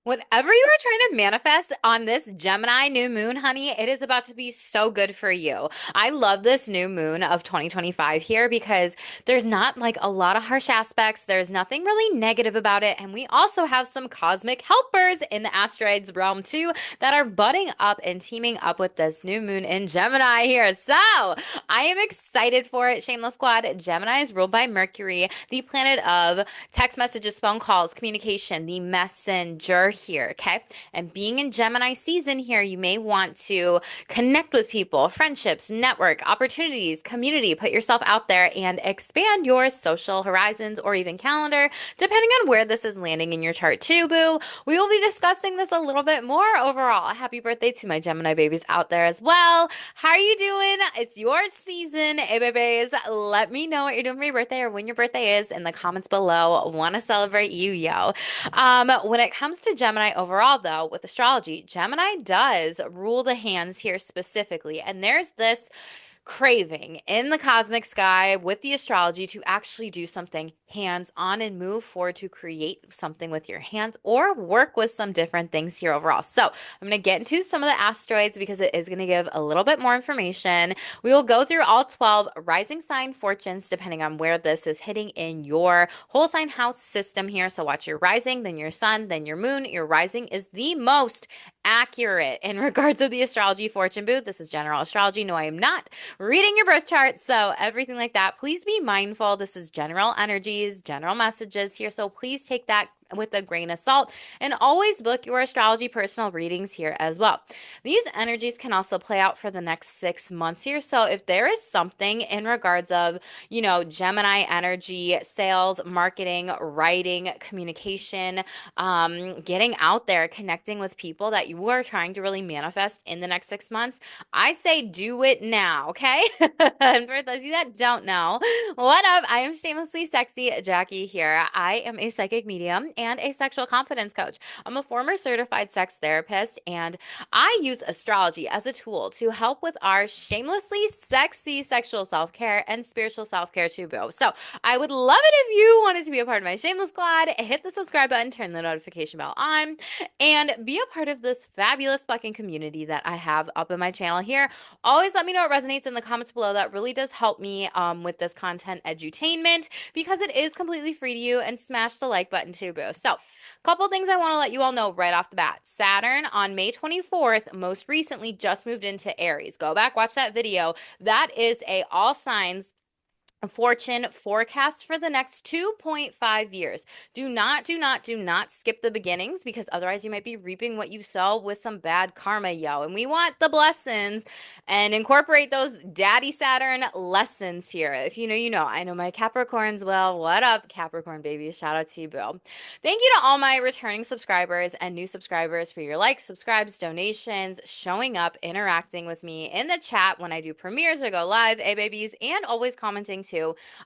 Whatever you are trying to manifest on this Gemini new moon, honey, it is about to be so good for you. I love this new moon of 2025 here because there's not like a lot of harsh aspects. There's nothing really negative about it. And we also have some cosmic helpers in the asteroids realm too that are budding up and teaming up with this new moon in Gemini here. So I am excited for it. Shameless Squad. Gemini is ruled by Mercury, the planet of text messages, phone calls, communication, the messenger here, okay? And being in Gemini season here, you may want to connect with people, friendships, network, opportunities, community, put yourself out there and expand your social horizons or even calendar, depending on where this is landing in your chart too, boo. We will be discussing this a little bit more overall. Happy birthday to my Gemini babies out there as well. How are you doing? It's your season, hey babies. Let me know what you're doing for your birthday or when your birthday is in the comments below. Want to celebrate you, yo. When it comes to Gemini overall, though, with astrology, Gemini does rule the hands here specifically. And there's this craving in the cosmic sky with the astrology to actually do something hands on and move forward to create something with your hands or work with some different things here overall. So I'm going to get into some of the asteroids because it is going to give a little bit more information. We will go through all 12 rising sign fortunes depending on where this is hitting in your whole sign house system here. So watch your rising, then your sun, then your moon. Your rising is the most accurate in regards of the astrology fortune booth. This is general astrology. No, I am not reading your birth chart. So everything like that, please be mindful. This is general energies, general messages here. So please take that with a grain of salt and always book your astrology personal readings here as well. These energies can also play out for the next 6 months here. So if there is something in regards of, Gemini energy, sales, marketing, writing, communication, getting out there, connecting with people that you are trying to really manifest in the next 6 months, I say do it now, okay? And for those of you that don't know, what up? I am shamelessly sexy Jackie here. I am a psychic medium and a sexual confidence coach. I'm a former certified sex therapist, and I use astrology as a tool to help with our shamelessly sexy sexual self-care and spiritual self-care too, boo. So I would love it if you wanted to be a part of my shameless squad. Hit the subscribe button, turn the notification bell on, and be a part of this fabulous fucking community that I have up in my channel here. Always let me know what resonates in the comments below. That really does help me with this content edutainment because it is completely free to you, and smash the like button too, boo. So, couple things I want to let you all know right off the bat. Saturn on May 24th most recently just moved into Aries. Go back, watch that video. That is a all signs fortune forecast for the next 2.5 years. Do not skip the beginnings because otherwise you might be reaping what you sow with some bad karma, yo. And we want the blessings and incorporate those daddy Saturn lessons here. If you know, you know. I know my Capricorns well. What up, Capricorn baby? Shout out to you, Bill. Thank you to all my returning subscribers and new subscribers for your likes, subscribes, donations, showing up, interacting with me in the chat when I do premieres or go live, babies, and always commenting too.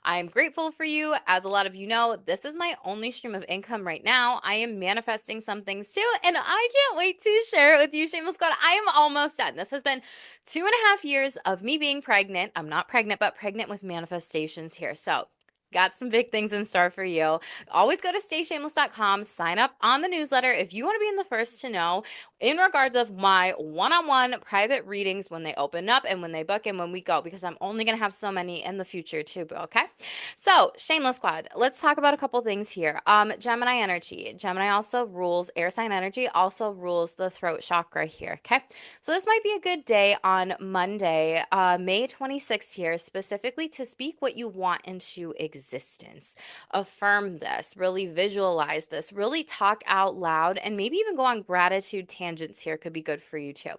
I'm grateful for you. As a lot of you know, this is my only stream of income right now. I am manifesting some things too, and I can't wait to share it with you, Shameless Squad. I am almost done. This has been 2.5 years of me being pregnant. I'm not pregnant, but pregnant with manifestations here. So got some big things in store for you. Always go to stayshameless.com, sign up on the newsletter if you want to be in the first to know in regards of my one-on-one private readings when they open up and when they book and when we go, because I'm only going to have so many in the future too, okay? So, Shameless Squad, let's talk about a couple things here. Gemini energy. Gemini also rules, air sign energy also rules the throat chakra here, okay? So this might be a good day on Monday, May 26th here, specifically to speak what you want into existence. Affirm this, really visualize this, really talk out loud, and maybe even go on gratitude tangents here could be good for you too.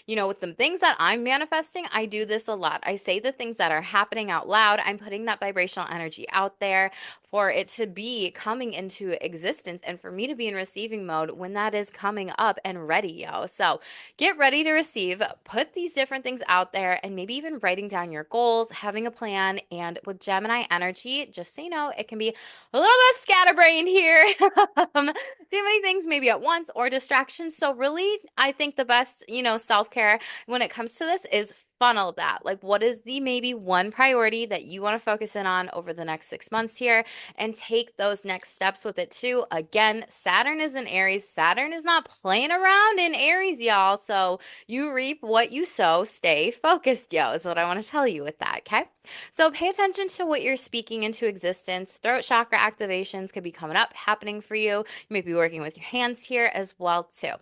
With the things that I'm manifesting, I do this a lot. I say the things that are happening out loud. I'm putting that vibrational energy out there for it to be coming into existence and for me to be in receiving mode when that is coming up and ready, yo. So get ready to receive, put these different things out there, and maybe even writing down your goals, having a plan. And with Gemini energy, just so you know, it can be a little bit scatterbrained here. Too many things maybe at once or distractions. So really, I think the best, self-care when it comes to this is funnel that. Like, what is the maybe one priority that you want to focus in on over the next 6 months here and take those next steps with it too? Again, Saturn is in Aries. Saturn is not playing around in Aries, y'all. So you reap what you sow. Stay focused, yo, is what I want to tell you with that. Okay. So pay attention to what you're speaking into existence. Throat chakra activations could be coming up, happening for you. You may be working with your hands here as well too.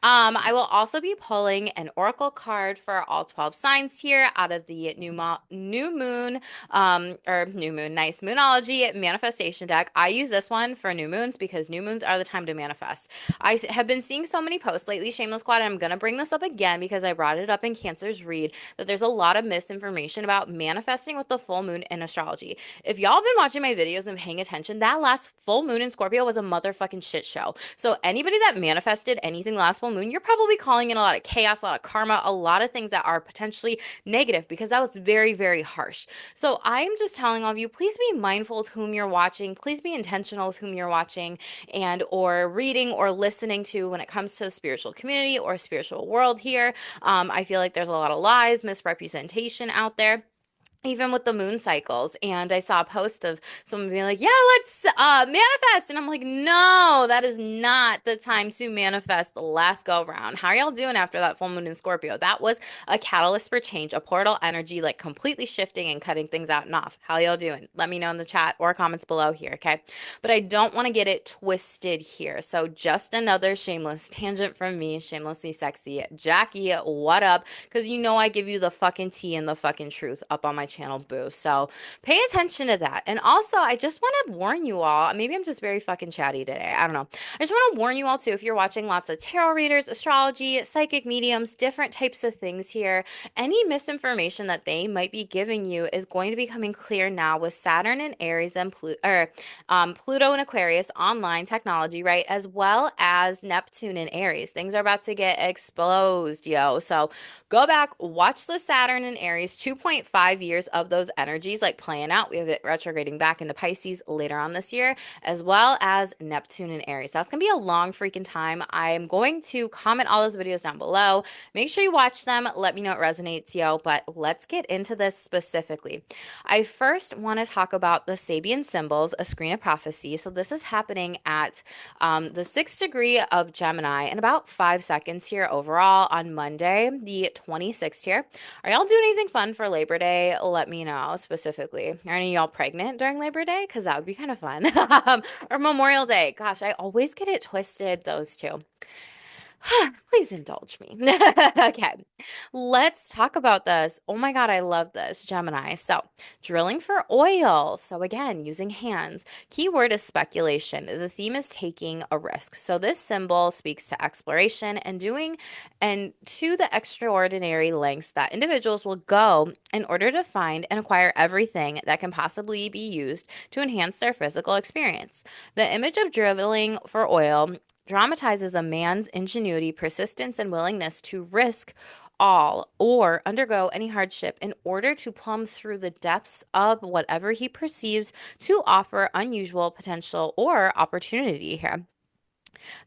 I will also be pulling an oracle card for all 12 signs here out of the new moon, or new moon, nice moonology manifestation deck. I use this one for new moons because new moons are the time to manifest. I have been seeing so many posts lately, Shameless Squad, and I'm going to bring this up again because I brought it up in Cancer's Read, that there's a lot of misinformation about manifesting with the full moon in astrology. If y'all have been watching my videos and paying attention, that last full moon in Scorpio was a motherfucking shit show. So anybody that manifested anything last full moon, you're probably calling in a lot of chaos, a lot of karma, a lot of things that are potentially negative because that was very, very harsh. So I'm just telling all of you, please be mindful of whom you're watching. Please be intentional with whom you're watching and or reading or listening to when it comes to the spiritual community or spiritual world here. I feel like there's a lot of lies, misrepresentation out there, even with the moon cycles. And I saw a post of someone being like, yeah, let's manifest. And I'm like, no, that is not the time to manifest the last go round. How are y'all doing after that full moon in Scorpio? That was a catalyst for change, a portal energy, like completely shifting and cutting things out and off. How y'all doing? Let me know in the chat or comments below here, okay? But I don't want to get it twisted here. So just another shameless tangent from me, shamelessly sexy. Jackie, what up? Because you know I give you the fucking tea and the fucking truth up on my channel, boo. So pay attention to that. And also, I just want to warn you all, maybe I'm just very fucking chatty today. I don't know. I just want to warn you all too, if you're watching lots of tarot readers, astrology, psychic mediums, different types of things here, any misinformation that they might be giving you is going to be coming clear now with Saturn and Aries and Pluto and Aquarius, online technology, right? As well as Neptune and Aries. Things are about to get exposed, yo. So go back, watch the Saturn and Aries, 2.5 years of those energies like playing out. We have it retrograding back into Pisces later on this year, as well as Neptune and Aries. That's going to be a long freaking time. I'm going to comment all those videos down below. Make sure you watch them. Let me know it resonates, yo. But let's get into this specifically. I first want to talk about the Sabian symbols, a screen of prophecy. So this is happening at the 6th degree of Gemini in about 5 seconds here overall on Monday, the 26th here. Are y'all doing anything fun for Labor Day? Let me know specifically. Are any of y'all pregnant during Labor Day? Because that would be kind of fun. Or Memorial Day. Gosh, I always get it twisted, those two. Please indulge me. Okay, let's talk about this. Oh my God, I love this, Gemini. So, drilling for oil. So, again, using hands. Keyword is speculation. The theme is taking a risk. So, this symbol speaks to exploration and doing and to the extraordinary lengths that individuals will go in order to find and acquire everything that can possibly be used to enhance their physical experience. The image of drilling for oil dramatizes a man's ingenuity, persistence, and willingness to risk all or undergo any hardship in order to plumb through the depths of whatever he perceives to offer unusual potential or opportunity here.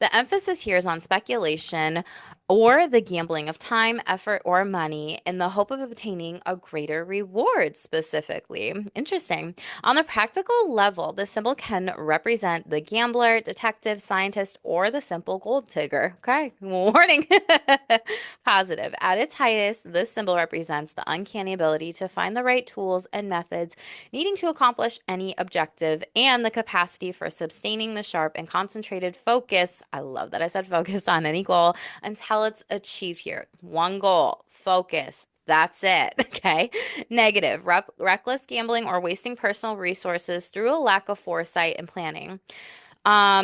The emphasis here is on speculation or the gambling of time, effort, or money in the hope of obtaining a greater reward specifically. Interesting. On the practical level, the symbol can represent the gambler, detective, scientist, or the simple gold digger. Okay, warning. Positive. At its highest, this symbol represents the uncanny ability to find the right tools and methods needing to accomplish any objective and the capacity for sustaining the sharp and concentrated focus. I love that I said focus on any goal until it's achieved here. One goal, focus. That's it. Okay. Negative, reckless gambling or wasting personal resources through a lack of foresight and planning.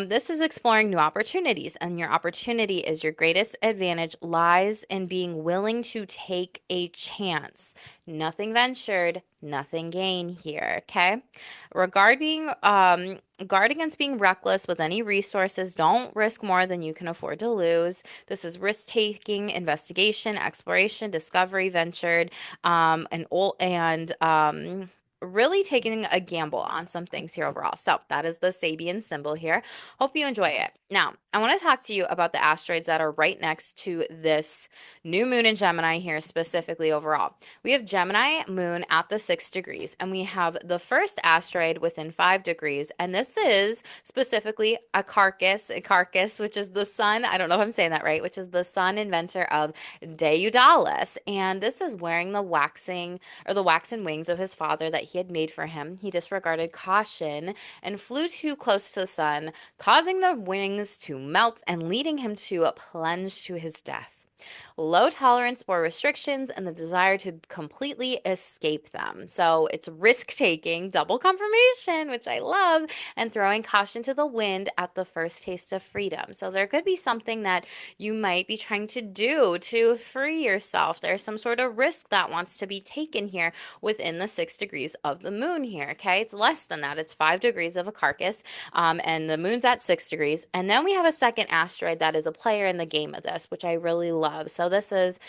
This is exploring new opportunities, and your opportunity is your greatest advantage lies in being willing to take a chance. Nothing ventured, nothing gained here. Okay. Guard against being reckless with any resources. Don't risk more than you can afford to lose. This is risk-taking, investigation, exploration, discovery, ventured, and really taking a gamble on some things here overall. So that is the Sabian symbol here. Hope you enjoy it. Now, I want to talk to you about the asteroids that are right next to this new moon in Gemini here, specifically overall. We have Gemini moon at the 6 degrees, and we have the first asteroid within 5 degrees. And this is specifically a carcass, which is the sun. I don't know if I'm saying that right, which is the sun inventor of Daedalus. And this is wearing the waxen wings of his father that he had made for him. He disregarded caution and flew too close to the sun, causing the wings to melt and leading him to plunge to his death. Low tolerance for restrictions and the desire to completely escape them. So it's risk taking, double confirmation, which I love, and throwing caution to the wind at the first taste of freedom. So there could be something that you might be trying to do to free yourself. There's some sort of risk that wants to be taken here within the 6 degrees of the moon here. Okay, it's less than that. It's 5 degrees of a carcass, and the moon's at 6 degrees. And then we have a second asteroid that is a player in the game of this, which I really love. So this is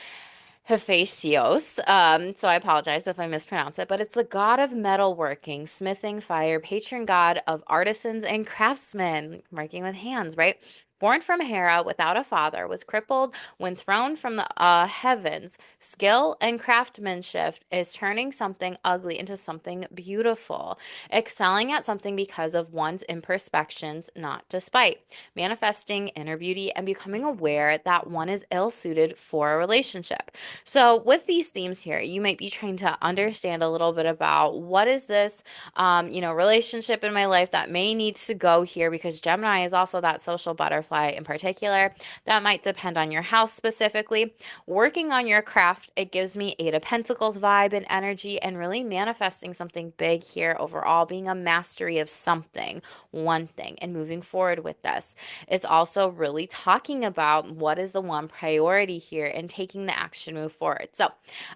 Hephaestus. So I apologize if I mispronounce it, but it's the god of metalworking, smithing, fire, patron god of artisans and craftsmen, working with hands, right? Born from Hera without a father, was crippled when thrown from the heavens. Skill and craftsmanship is turning something ugly into something beautiful, excelling at something because of one's imperfections, not despite, manifesting inner beauty and becoming aware that one is ill-suited for a relationship. So with these themes here, you might be trying to understand a little bit about what is this, relationship in my life that may need to go here, because Gemini is also that social butterfly in particular. That might depend on your house specifically. Working on your craft, it gives me Eight of Pentacles vibe and energy, and really manifesting something big here overall, being a mastery of something, one thing, and moving forward with this. It's also really talking about what is the one priority here and taking the action move forward. So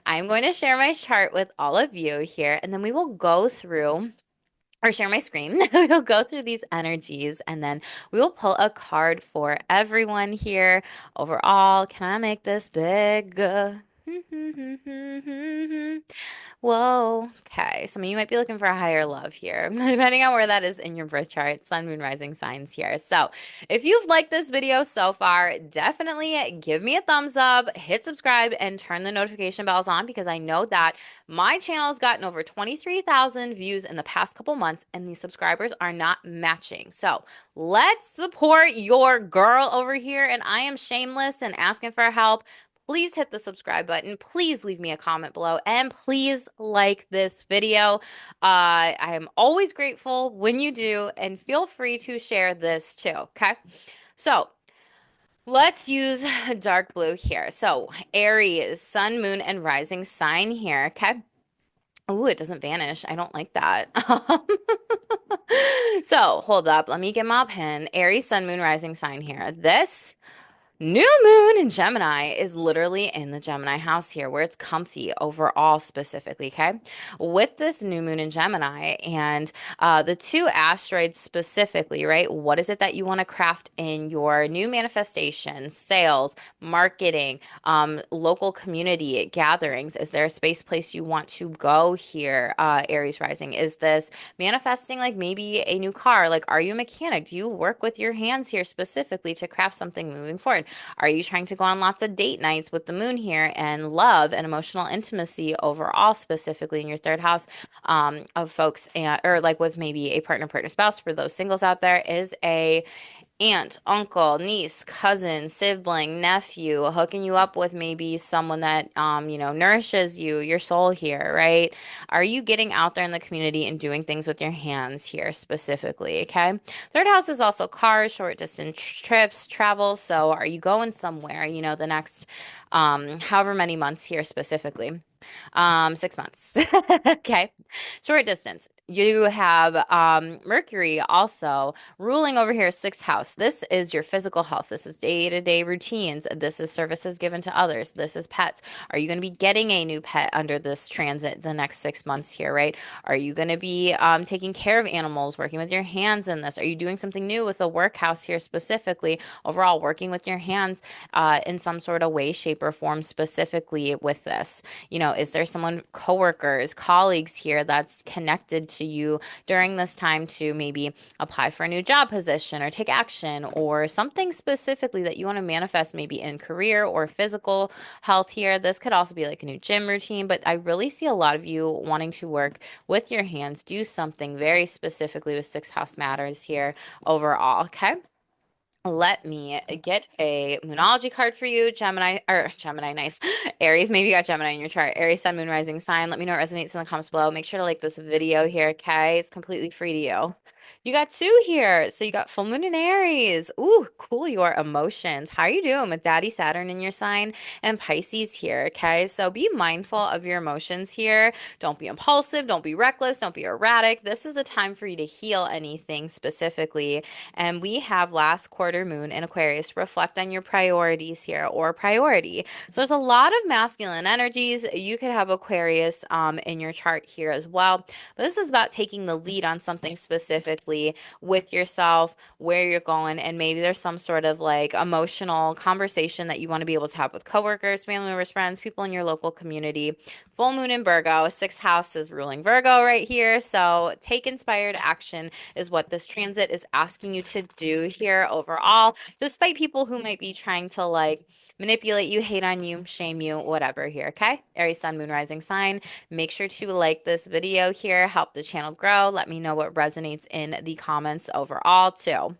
I'm going to share my chart with all of you here, and then we will go through or share my screen. We'll go through these energies, and then we will pull a card for everyone here overall. Can I make this big? Whoa. Okay. Some of you might be looking for a higher love here, depending on where that is in your birth chart, sun, moon, rising signs here. So if you've liked this video so far, definitely give me a thumbs up, hit subscribe, and turn the notification bells on, because I know that my channel has gotten over 23,000 views in the past couple months, and these subscribers are not matching. So let's support your girl over here. And I am shameless and asking for help. Please hit the subscribe button. Please leave me a comment below, and please like this video. I am always grateful when you do, and feel free to share this too. Okay. So let's use dark blue here. So Aries, sun, moon, and rising sign here. Okay. Oh, it doesn't vanish. I don't like that. So hold up. Let me get my pen. Aries, sun, moon, rising sign here. This new moon in Gemini is literally in the Gemini house here, where it's comfy overall specifically, okay? With this new moon in Gemini and the two asteroids specifically, right? What is it that you want to craft in your new manifestation, sales, marketing, local community gatherings? Is there a space place you want to go here, Aries rising? Is this manifesting like maybe a new car? Like, are you a mechanic? Do you work with your hands here specifically to craft something moving forward? Are you trying to go on lots of date nights with the moon here, and love and emotional intimacy overall, specifically in your third house, of folks, or like with maybe a partner, spouse? For those singles out there, is a aunt, uncle, niece, cousin, sibling, nephew, hooking you up with maybe someone that, nourishes you, your soul here, right? Are you getting out there in the community and doing things with your hands here specifically, okay? Third house is also cars, short distance trips, travel. So are you going somewhere, the next, however many months here specifically? 6 months. Okay. Short distance. You have Mercury also ruling over here, sixth house. This is your physical health. This is day-to-day routines. This is services given to others. This is pets. Are you going to be getting a new pet under this transit the next 6 months here, right? Are you going to be taking care of animals, working with your hands in this? Are you doing something new with the work house here specifically? Overall, working with your hands in some sort of way, shape, or form specifically with this. is there someone, coworkers, colleagues here that's connected to you during this time to maybe apply for a new job position or take action or something specifically that you want to manifest maybe in career or physical health here. This could also be like a new gym routine, but I really see a lot of you wanting to work with your hands, do something very specifically with sixth house matters here overall. Okay. Let me get a Moonology card for you, Gemini, or Gemini, nice. Aries, maybe you got Gemini in your chart. Aries, Sun, Moon, Rising sign. Let me know what resonates in the comments below. Make sure to like this video here, okay? It's completely free to you. You got two here. So you got full moon in Aries. Ooh, cool. Your emotions. How are you doing with Daddy Saturn in your sign and Pisces here, okay? So be mindful of your emotions here. Don't be impulsive. Don't be reckless. Don't be erratic. This is a time for you to heal anything specifically. And we have last quarter moon in Aquarius. Reflect on your priorities here or priority. So there's a lot of masculine energies. You could have Aquarius in your chart here as well. But this is about taking the lead on something specifically with yourself, where you're going, and maybe there's some sort of like emotional conversation that you want to be able to have with coworkers, family members, friends, people in your local community. Full moon in Virgo, sixth house is ruling Virgo right here. So take inspired action is what this transit is asking you to do here overall, despite people who might be trying to like manipulate you, hate on you, shame you, whatever here, okay? Aries, Sun, Moon, Rising sign. Make sure to like this video here, help the channel grow. Let me know what resonates in the comments overall too.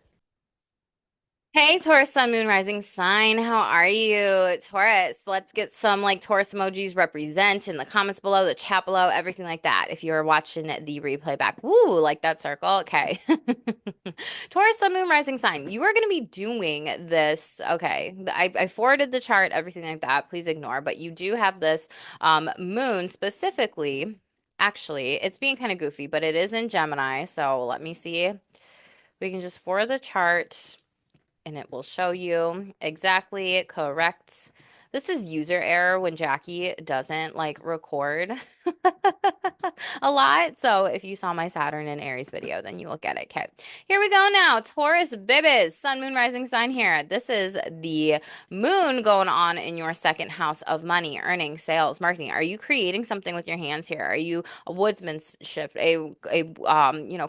Hey, Taurus, Sun, Moon, Rising sign. How are you, Taurus? Let's get some like Taurus emojis represent in the comments below, the chat below, everything like that. If you're watching the replay back, woo, like that circle. Okay. Taurus, Sun, Moon, Rising sign. You are going to be doing this. Okay. I forwarded the chart, everything like that. Please ignore. But you do have this moon specifically. Actually, it's being kind of goofy, but it is in Gemini. So let me see. We can just forward the chart and it will show you exactly correct. This is user error when Jackie doesn't like record a lot. So if you saw my Saturn and Aries video, then you will get it. Okay, here we go now. Taurus Bibis, Sun, Moon, Rising sign here. This is the moon going on in your second house of money, earning, sales, marketing. Are you creating something with your hands here? Are you a woodsmanship,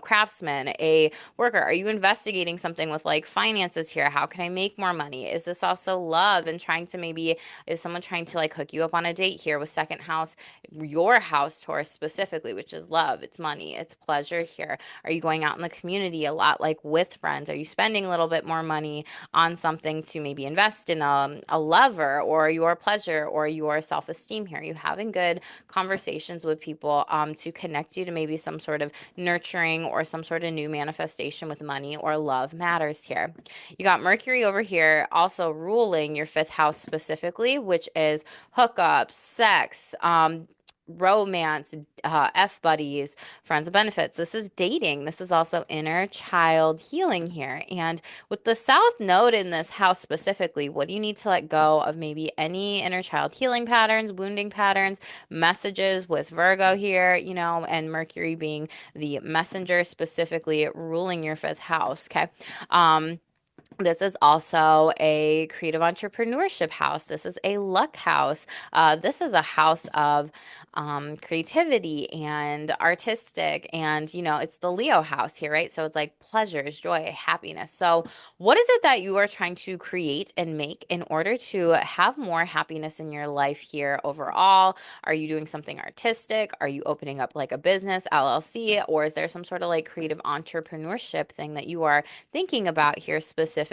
craftsman, a worker? Are you investigating something with like finances here? How can I make more money? Is this also love and trying to maybe, is someone trying to like hook you up on a date here with second house, your house, Taurus specifically, which is love, it's money, it's pleasure here? Are you going out in the community a lot, like with friends? Are you spending a little bit more money on something to maybe invest in a lover or your pleasure or your self-esteem here? Are you having good conversations with people to connect you to maybe some sort of nurturing or some sort of new manifestation with money or love matters here? You got Mercury over here also ruling your fifth house specifically, which is hookups, sex, romance, F buddies, friends of benefits. This is dating. This is also inner child healing here. And with the South Node in this house specifically, what do you need to let go of maybe any inner child healing patterns, wounding patterns, messages with Virgo here, and Mercury being the messenger specifically ruling your fifth house. Okay. This is also a creative entrepreneurship house. This is a luck house. This is a house of creativity and artistic. And, it's the Leo house here, right? So it's like pleasures, joy, happiness. So, what is it that you are trying to create and make in order to have more happiness in your life here overall? Are you doing something artistic? Are you opening up like a business, LLC? Or is there some sort of like creative entrepreneurship thing that you are thinking about here specifically,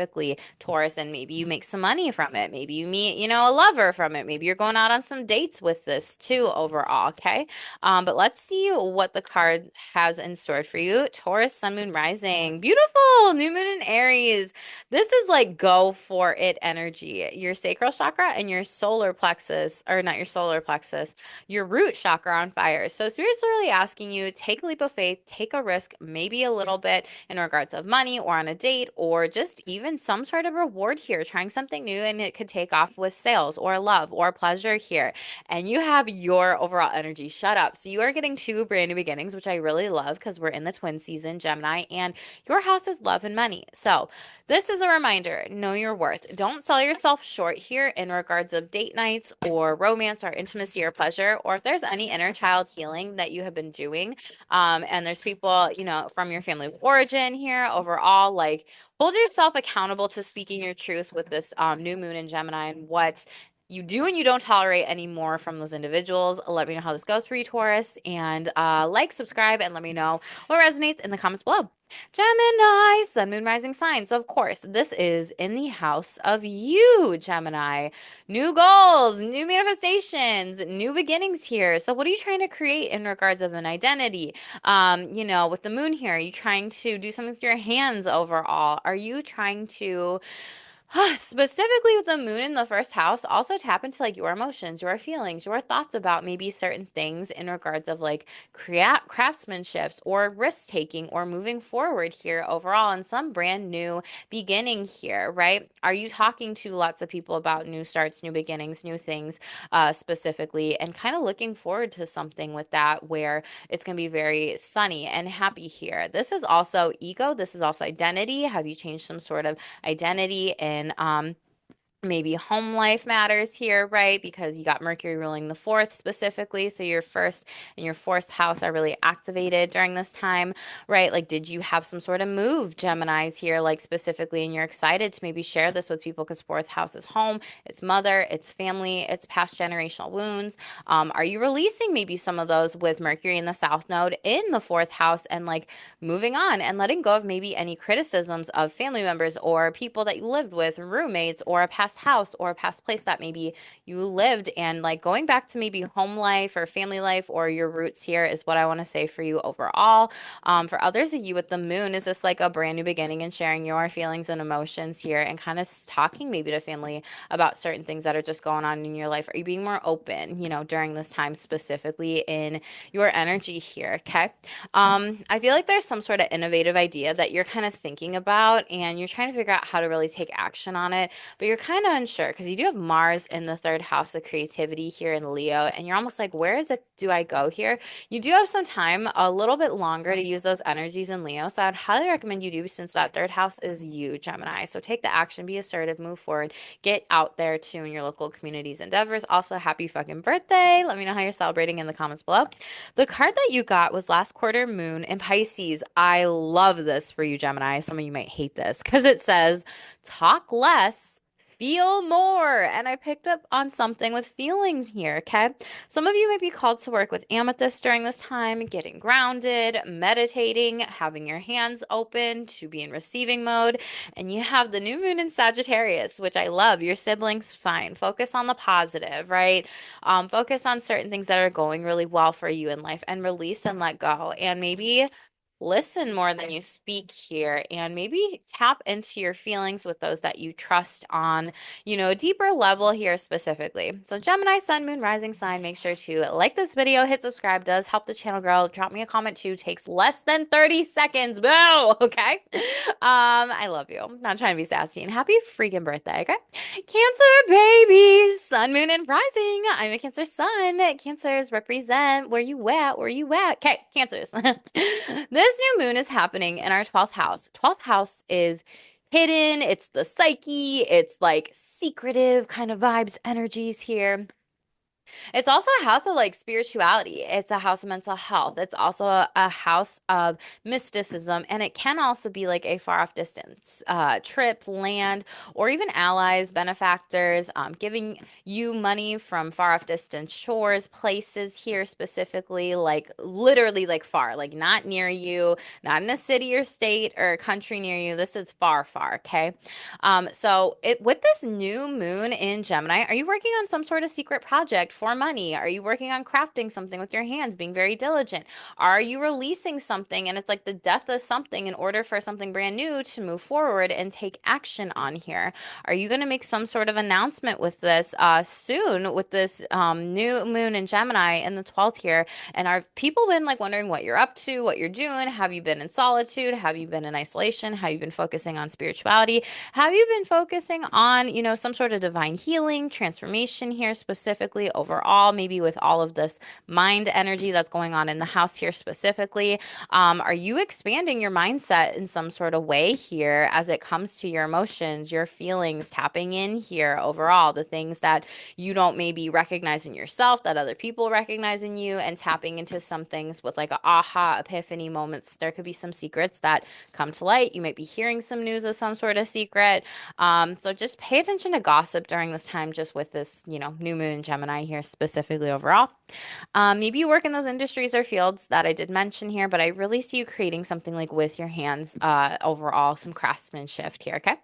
Taurus, and maybe you make some money from it. Maybe you meet, a lover from it. Maybe you're going out on some dates with this too overall, okay? But let's see what the card has in store for you. Taurus, Sun, Moon, Rising. Beautiful. New Moon in Aries. This is like go for it energy. Your sacral chakra and your solar plexus, or not your solar plexus, your root chakra on fire. So Spirit's really asking you, take a leap of faith, take a risk, maybe a little bit in regards of money or on a date or just even even some sort of reward here, trying something new, and it could take off with sales or love or pleasure here. And you have your overall energy shut up. So you are getting two brand new beginnings, which I really love because we're in the twin season, Gemini, and your house is love and money. So this is a reminder, know your worth. Don't sell yourself short here in regards of date nights or romance or intimacy or pleasure, or if there's any inner child healing that you have been doing. And there's people, from your family of origin here overall, like hold yourself accountable to speaking your truth with this new moon in Gemini and what you do and you don't tolerate anymore from those individuals. Let me know how this goes for you, Taurus, and subscribe, and let me know what resonates in the comments below. Gemini, Sun, Moon, Rising signs. Of course, this is in the house of you, Gemini. New goals, new manifestations, new beginnings here. So what are you trying to create in regards of an identity? With the moon here, are you trying to do something with your hands overall? Are you trying to specifically with the moon in the first house, also tap into like your emotions, your feelings, your thoughts about maybe certain things in regards of like craftsmanships or risk taking or moving forward here overall and some brand new beginning here, right? Are you talking to lots of people about new starts, new beginnings, new things specifically, and kind of looking forward to something with that where it's going to be very sunny and happy here? This is also ego. This is also identity. Have you changed some sort of identity and maybe home life matters here, right? Because you got Mercury ruling the fourth specifically. So your first and your fourth house are really activated during this time, right? Like, did you have some sort of move, Geminis here, like specifically, and you're excited to maybe share this with people because fourth house is home, it's mother, it's family, it's past generational wounds. Are you releasing maybe some of those with Mercury in the south node in the fourth house and like moving on and letting go of maybe any criticisms of family members or people that you lived with, roommates, or a past house or a past place that maybe you lived, and like going back to maybe home life or family life or your roots here is what I want to say for you overall. For others of you with the moon, is this like a brand new beginning and sharing your feelings and emotions here and kind of talking maybe to family about certain things that are just going on in your life? Are you being more open, during this time specifically in your energy here? Okay. I feel like there's some sort of innovative idea that you're kind of thinking about and you're trying to figure out how to really take action on it, but you're kind of unsure because you do have Mars in the third house of creativity here in Leo, and you're almost like, where is it? Do I go here? You do have some time, a little bit longer to use those energies in Leo. So I'd highly recommend you do, since that third house is you, Gemini. So take the action, be assertive, move forward, get out there too in your local communities endeavors. Also, happy fucking birthday. Let me know how you're celebrating in the comments below. The card that you got was last quarter moon in Pisces. I love this for you, Gemini. Some of you might hate this because it says talk less, feel more. And I picked up on something with feelings here, okay? Some of you might be called to work with amethyst during this time, getting grounded, meditating, having your hands open to be in receiving mode. And you have the new moon in Sagittarius, which I love, your siblings sign. Focus on the positive, right? Focus on certain things that are going really well for you in life and release and let go. And maybe listen more than you speak here, and maybe tap into your feelings with those that you trust on, a deeper level here specifically. So Gemini, Sun, Moon, Rising sign, make sure to like this video, hit subscribe, does help the channel grow. Drop me a comment too, takes less than 30 seconds. Boo! Okay. I love you. I'm not trying to be sassy, and happy freaking birthday, okay? Cancer babies, Sun, Moon, and Rising. I'm a Cancer Sun. Cancers represent where you at, where you at. Okay, Cancers. This new moon is happening in our 12th house. 12th house is hidden. It's the psyche. It's like secretive kind of vibes, energies here. It's also a house of like spirituality. It's a house of mental health. It's also a house of mysticism. And it can also be like a far off distance trip, land, or even allies, benefactors, giving you money from far off distance shores, places here specifically, like literally like far, like not near you, not in a city or state or a country near you. This is far, far. Okay. So with this new moon in Gemini, are you working on some sort of secret project for money? Are you working on crafting something with your hands, being very diligent? Are you releasing something and it's like the death of something in order for something brand new to move forward and take action on here? Are you going to make some sort of announcement with this soon with this new moon in Gemini in the 12th here? And are people been like wondering what you're up to, what you're doing? Have you been in solitude? Have you been in isolation? Have you been focusing on spirituality? Have you been focusing on, some sort of divine healing, transformation here specifically overall, maybe with all of this mind energy that's going on in the house here specifically? Are you expanding your mindset in some sort of way here as it comes to your emotions, your feelings, tapping in here overall, the things that you don't maybe recognize in yourself that other people recognize in you, and tapping into some things with like a aha epiphany moments? There could be some secrets that come to light. You might be hearing some news of some sort of secret. So just pay attention to gossip during this time, just with this, new moon in Gemini here specifically overall. Maybe you work in those industries or fields that I did mention here, but I really see you creating something like with your hands, overall, some craftsmanship here, okay?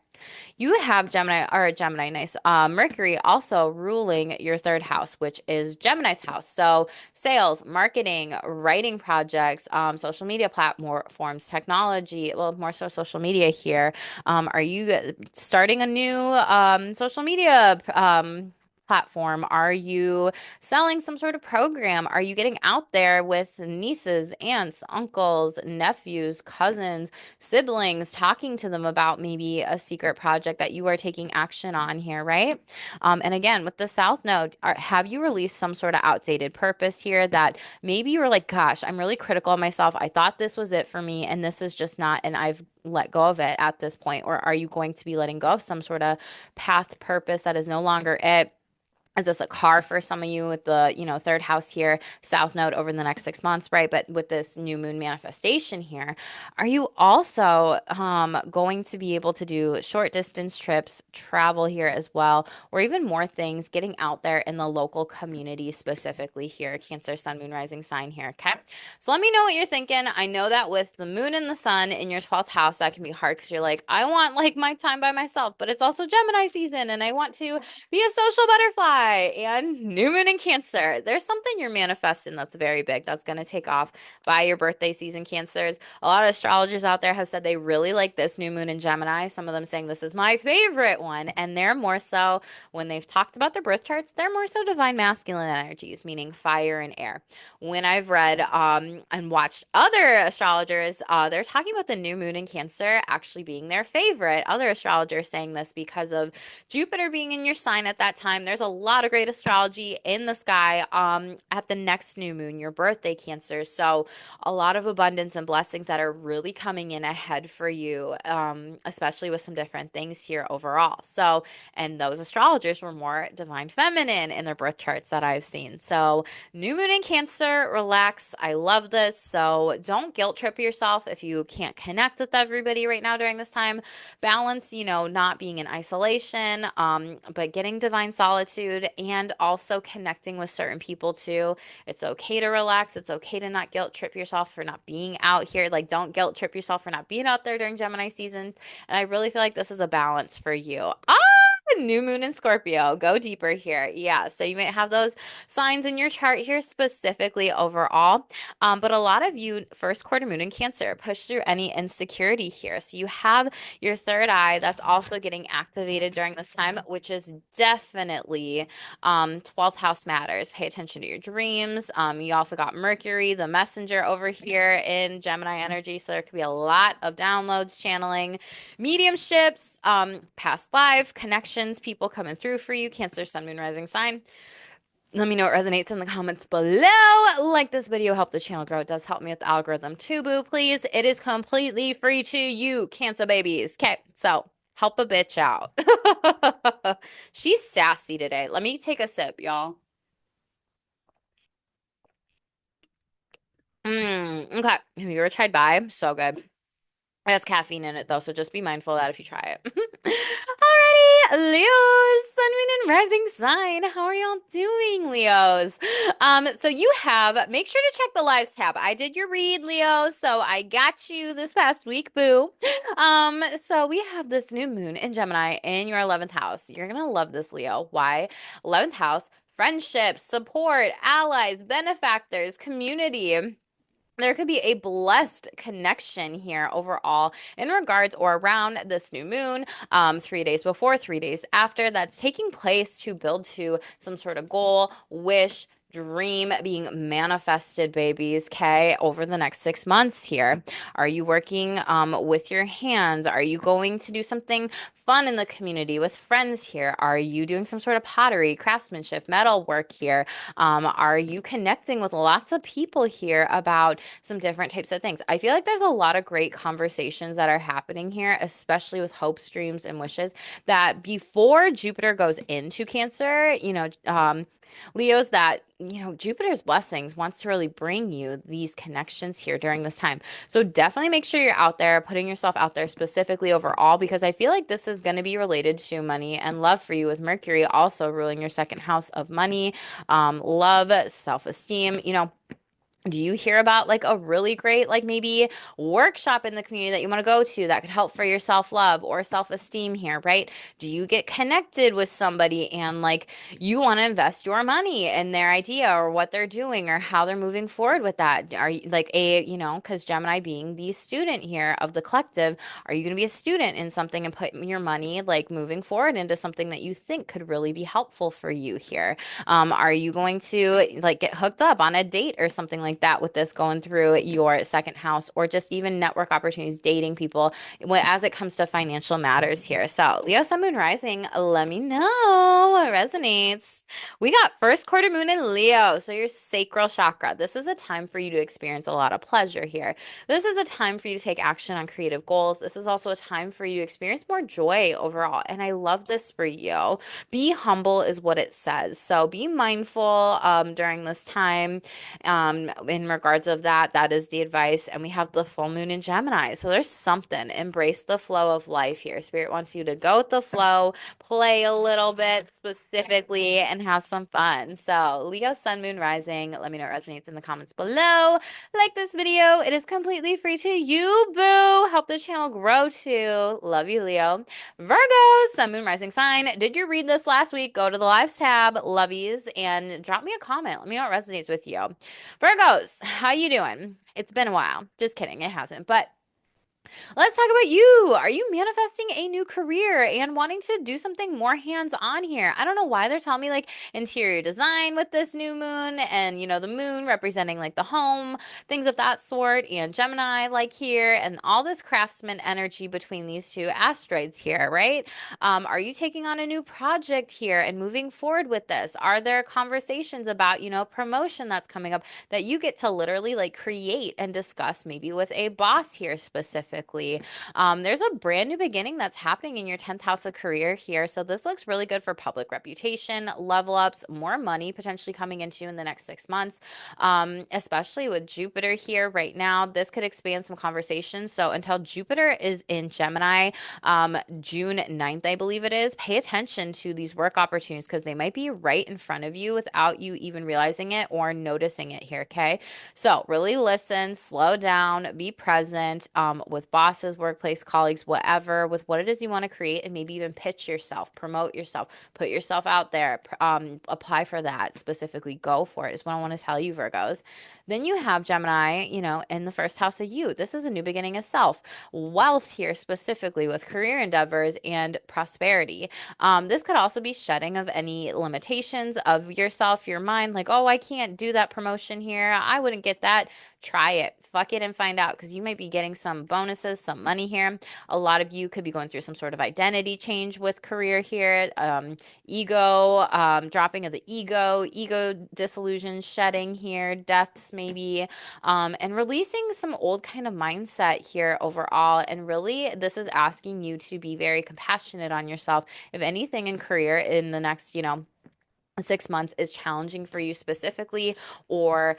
You have Gemini, nice. Mercury also ruling your third house, which is Gemini's house. So sales, marketing, writing projects, social media platforms, technology, well, more so social media here. Are you starting a new social media platform? Are you selling some sort of program? Are you getting out there with nieces, aunts, uncles, nephews, cousins, siblings, talking to them about maybe a secret project that you are taking action on here, right? And again, with the South Node, have you released some sort of outdated purpose here that maybe you were like, gosh, I'm really critical of myself. I thought this was it for me, and this is just not, and I've let go of it at this point? Or are you going to be letting go of some sort of path purpose that is no longer it? Is this a car for some of you with the, third house here, South Node over the next 6 months, right? But with this new moon manifestation here, are you also going to be able to do short distance trips, travel here as well, or even more things, getting out there in the local community specifically here, Cancer, Sun, Moon, Rising sign here, okay? So let me know what you're thinking. I know that with the moon and the sun in your 12th house, that can be hard because you're like, I want like my time by myself, but it's also Gemini season and I want to be a social butterfly. And new moon in Cancer. There's something you're manifesting that's very big that's going to take off by your birthday season, Cancers. A lot of astrologers out there have said they really like this new moon in Gemini. Some of them saying this is my favorite one. And they're more so, when they've talked about their birth charts, they're more so divine masculine energies, meaning fire and air. When I've read and watched other astrologers, they're talking about the new moon in Cancer actually being their favorite. Other astrologers saying this because of Jupiter being in your sign at that time. There's a lot of great astrology in the sky at the next new moon, your birthday, Cancer. So a lot of abundance and blessings that are really coming in ahead for you, especially with some different things here overall. So, and those astrologers were more divine feminine in their birth charts that I've seen. So new moon in Cancer, relax. I love this. So don't guilt trip yourself if you can't connect with everybody right now during this time. Balance, not being in isolation, but getting divine solitude and also connecting with certain people too. It's okay to relax. It's okay to not guilt trip yourself for not being out here. Like, don't guilt trip yourself for not being out there during Gemini season. And I really feel like this is a balance for you. New moon in Scorpio. Go deeper here. Yeah. So you might have those signs in your chart here specifically overall. But a lot of you, first quarter moon in Cancer, push through any insecurity here. So you have your third eye that's also getting activated during this time, which is definitely 12th house matters. Pay attention to your dreams. You also got Mercury, the messenger over here in Gemini energy. So there could be a lot of downloads, channeling, mediumships, past life connections, people coming through for you, Cancer, Sun, Moon, Rising sign. Let me know what resonates in the comments below. Like this video, help the channel grow. It does help me with the algorithm too, boo. Please, it is completely free to you, Cancer babies. Okay, so help a bitch out. She's sassy today. Let me take a sip, y'all. Okay. Have you ever tried Bai? So good. It has caffeine in it though, so just be mindful of that if you try it. Alrighty, Leos, Sun, Moon, and Rising sign. How are y'all doing, Leos? So you have, make sure to check the lives tab. I did your read, Leo, so I got you this past week, boo. So we have this new moon in Gemini in your 11th house. You're gonna love this, Leo. Why? 11th house, friendships, support, allies, benefactors, community. There could be a blessed connection here overall in regards or around this new moon, 3 days before, 3 days after, that's taking place to build to some sort of goal, wish, dream being manifested, babies, okay, over the next 6 months here. Are you working with your hands? Are you going to do something fun in the community with friends here? Are you doing some sort of pottery, craftsmanship, metal work here? Are you connecting with lots of people here about some different types of things? I feel like there's a lot of great conversations that are happening here, especially with hopes, dreams, and wishes that before Jupiter goes into Cancer, Leos, that, Jupiter's blessings wants to really bring you these connections here during this time. So definitely make sure you're out there, putting yourself out there specifically overall, because I feel like this is going to be related to money and love for you, with Mercury also ruling your second house of money, love, self-esteem. Do you hear about like a really great, like maybe workshop in the community that you want to go to that could help for your self-love or self-esteem here, right? Do you get connected with somebody and like you want to invest your money in their idea or what they're doing or how they're moving forward with that? Are you like because Gemini being the student here of the collective, are you going to be a student in something and put your money like moving forward into something that you think could really be helpful for you here? Are you going to like get hooked up on a date or something like that with this going through your second house, or just even network opportunities, dating people as it comes to financial matters here? So Leo, Sun, Moon, Rising, let me know what resonates. We got first quarter moon in Leo, so your sacral chakra. This is a time for you to experience a lot of pleasure here. This is a time for you to take action on creative goals. This is also a time for you to experience more joy overall. And I love this for you. Be humble is what it says. So be mindful during this time in regards of that. That is the advice. And we have the full moon in Gemini. So there's something. Embrace the flow of life here. Spirit wants you to go with the flow, play a little bit specifically, and have some fun. So Leo, Sun, Moon, Rising. Let me know what resonates in the comments below. Like this video. It is completely free to you, boo. Help the channel grow too. Love you, Leo. Virgo, Sun, Moon, Rising sign. Did you read this last week? Go to the lives tab, lovies, and drop me a comment. Let me know what resonates with you. Virgos, how you doing? It's been a while. Just kidding, it hasn't. But let's talk about you. Are you manifesting a new career and wanting to do something more hands-on here? I don't know why they're telling me like interior design with this new moon, and the moon representing like the home, things of that sort, and Gemini like here, and all this craftsman energy between these two asteroids here, right? Are you taking on a new project here and moving forward with this? Are there conversations about, promotion that's coming up that you get to literally like create and discuss maybe with a boss here specifically? There's a brand new beginning that's happening in your 10th house of career here. So this looks really good for public reputation, level ups, more money potentially coming into you in the next 6 months, especially with Jupiter here right now. This could expand some conversations. So until Jupiter is in Gemini, June 9th, I believe it is, pay attention to these work opportunities because they might be right in front of you without you even realizing it or noticing it here, okay? So really listen, slow down, be present with bosses, workplace, colleagues, whatever, with what it is you want to create, and maybe even pitch yourself, promote yourself, put yourself out there, apply for that specifically, go for it is what I want to tell you, Virgos. Then you have Gemini, in the first house of you. This is a new beginning of self, wealth here specifically with career endeavors and prosperity. This could also be shedding of any limitations of yourself, your mind, like, oh, I can't do that promotion here. I wouldn't get that. Try it, fuck it, and find out, because you might be getting some bonuses, some money here. A lot of you could be going through some sort of identity change with career here, ego, dropping of the ego disillusion, shedding here, deaths maybe, and releasing some old kind of mindset here overall. And really, this is asking you to be very compassionate on yourself. If anything in career in the next, 6 months is challenging for you specifically, or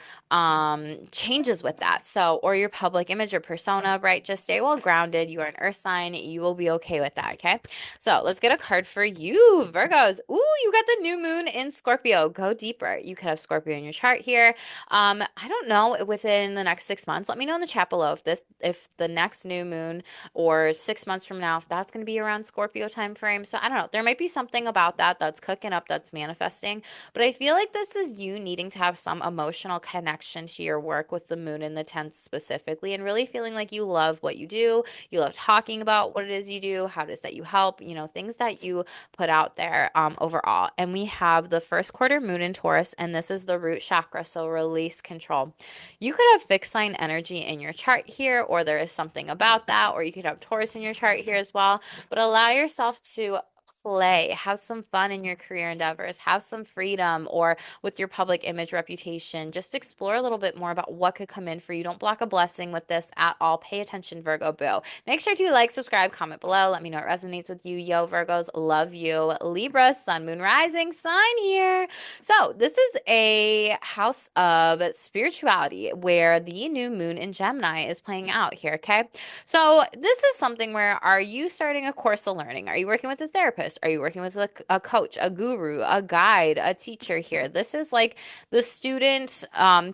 changes with that, so, or your public image or persona, right? Just stay well grounded. You are an earth sign, you will be okay with that, okay? So let's get a card for you, Virgos. Ooh, you got the new moon in Scorpio. Go deeper. You could have Scorpio in your chart here. I don't know, within the next 6 months, let me know in the chat below if the next new moon or 6 months from now, if that's going to be around Scorpio time frame. So I don't know, there might be something about that that's cooking up, that's manifesting everything. But I feel like this is you needing to have some emotional connection to your work with the moon in the 10th specifically, and really feeling like you love what you do. You love talking about what it is you do, how it is that you help, things that you put out there overall. And we have the first quarter moon in Taurus, and this is the root chakra, so release control. You could have fixed sign energy in your chart here, or there is something about that, or you could have Taurus in your chart here as well. But allow yourself to play, have some fun in your career endeavors, have some freedom, or with your public image reputation. Just explore a little bit more about what could come in for you. Don't block a blessing with this at all. Pay attention, Virgo boo. Make sure to like, subscribe, comment below. Let me know what resonates with you. Yo, Virgos, love you. Libra, sun, moon, rising sign here. So this is a house of spirituality where the new moon in Gemini is playing out here, okay? So this is something where, are you starting a course of learning? Are you working with a therapist? Are you working with a coach, a guru, a guide, a teacher here? This is like the student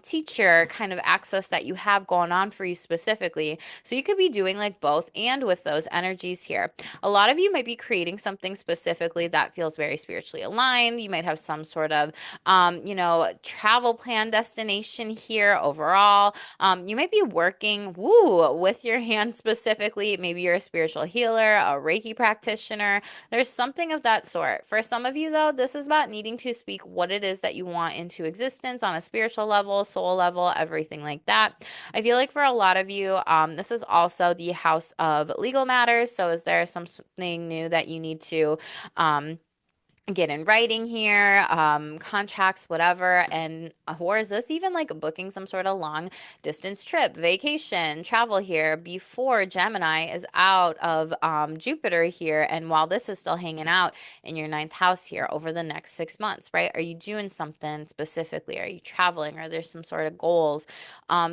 teacher kind of access that you have going on for you specifically. So you could be doing like both and with those energies here. A lot of you might be creating something specifically that feels very spiritually aligned. You might have some sort of, travel plan destination here overall. You might be working with your hands specifically. Maybe you're a spiritual healer, a Reiki practitioner. There's something of that sort. For some of you, though, this is about needing to speak what it is that you want into existence on a spiritual level, soul level, everything like that. I feel like for a lot of you, this is also the house of legal matters. So is there something new that you need to get in writing here, contracts, whatever? And or is this even like booking some sort of long distance trip, vacation, travel here before Gemini is out of Jupiter here? And while this is still hanging out in your ninth house here over the next 6 months, right? Are you doing something specifically? Are you traveling? Are there some sort of goals?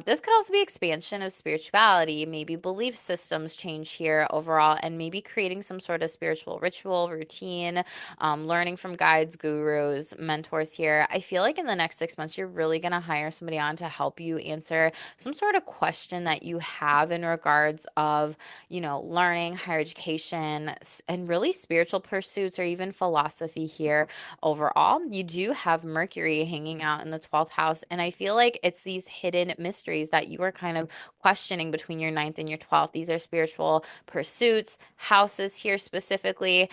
This could also be expansion of spirituality, maybe belief systems change here overall, and maybe creating some sort of spiritual ritual, routine, learning from guides, gurus, mentors here. I feel like in the next 6 months, you're really going to hire somebody on to help you answer some sort of question that you have in regards of, learning, higher education, and really spiritual pursuits or even philosophy here overall. You do have Mercury hanging out in the 12th house, and I feel like it's these hidden mysteries that you are kind of questioning between your ninth and your 12th. These are spiritual pursuits, houses here specifically.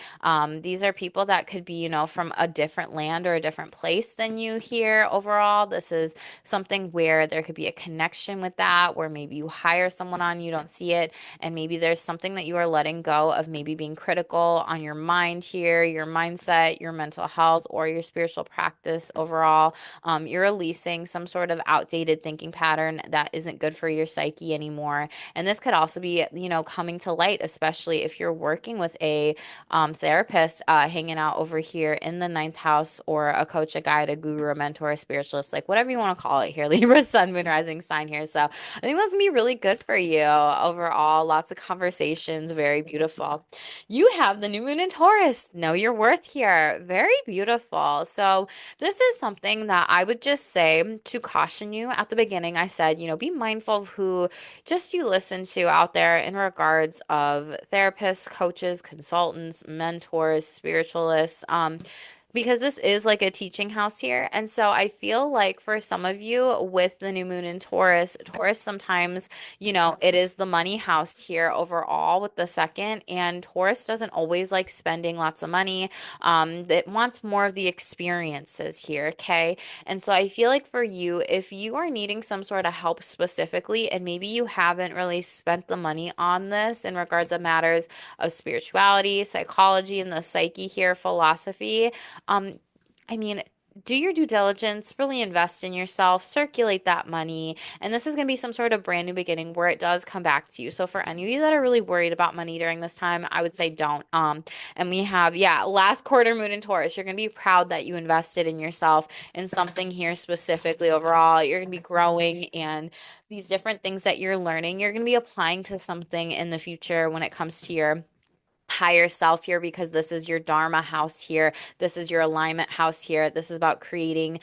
These are people that could be, from a different land or a different place than you here overall. This is something where there could be a connection with that, where maybe you hire someone on, you don't see it, and maybe there's something that you are letting go of, maybe being critical on your mind here, your mindset, your mental health, or your spiritual practice overall. You're releasing some sort of outdated thinking pattern that isn't good for your psyche anymore. And this could also be, coming to light, especially if you're working with a therapist hanging out over here in the ninth house, or a coach, a guide, a guru, a mentor, a spiritualist, like whatever you want to call it here. Libra, sun, moon, rising sign here. So I think that's gonna be really good for you overall. Lots of conversations, very beautiful. You have the new moon in Taurus. Know your worth here. Very beautiful. So this is something that I would just say to caution you at the beginning. I said, be mindful of who just you listen to out there in regards of therapists, coaches, consultants, mentors, spiritualists. Because this is like a teaching house here. And so I feel like for some of you with the new moon in Taurus, Taurus sometimes, it is the money house here overall with the second. And Taurus doesn't always like spending lots of money. It wants more of the experiences here. Okay. And so I feel like for you, if you are needing some sort of help specifically, and maybe you haven't really spent the money on this in regards of matters of spirituality, psychology, and the psyche here, philosophy, um, I mean, do your due diligence, really invest in yourself, circulate that money. And this is going to be some sort of brand new beginning where it does come back to you. So for any of you that are really worried about money during this time, I would say don't. And we have, last quarter moon in Taurus. You're going to be proud that you invested in yourself in something here specifically overall. You're going to be growing, and these different things that you're learning, you're going to be applying to something in the future when it comes to your higher self here because this is your Dharma house here. This is your alignment house here. This is about creating,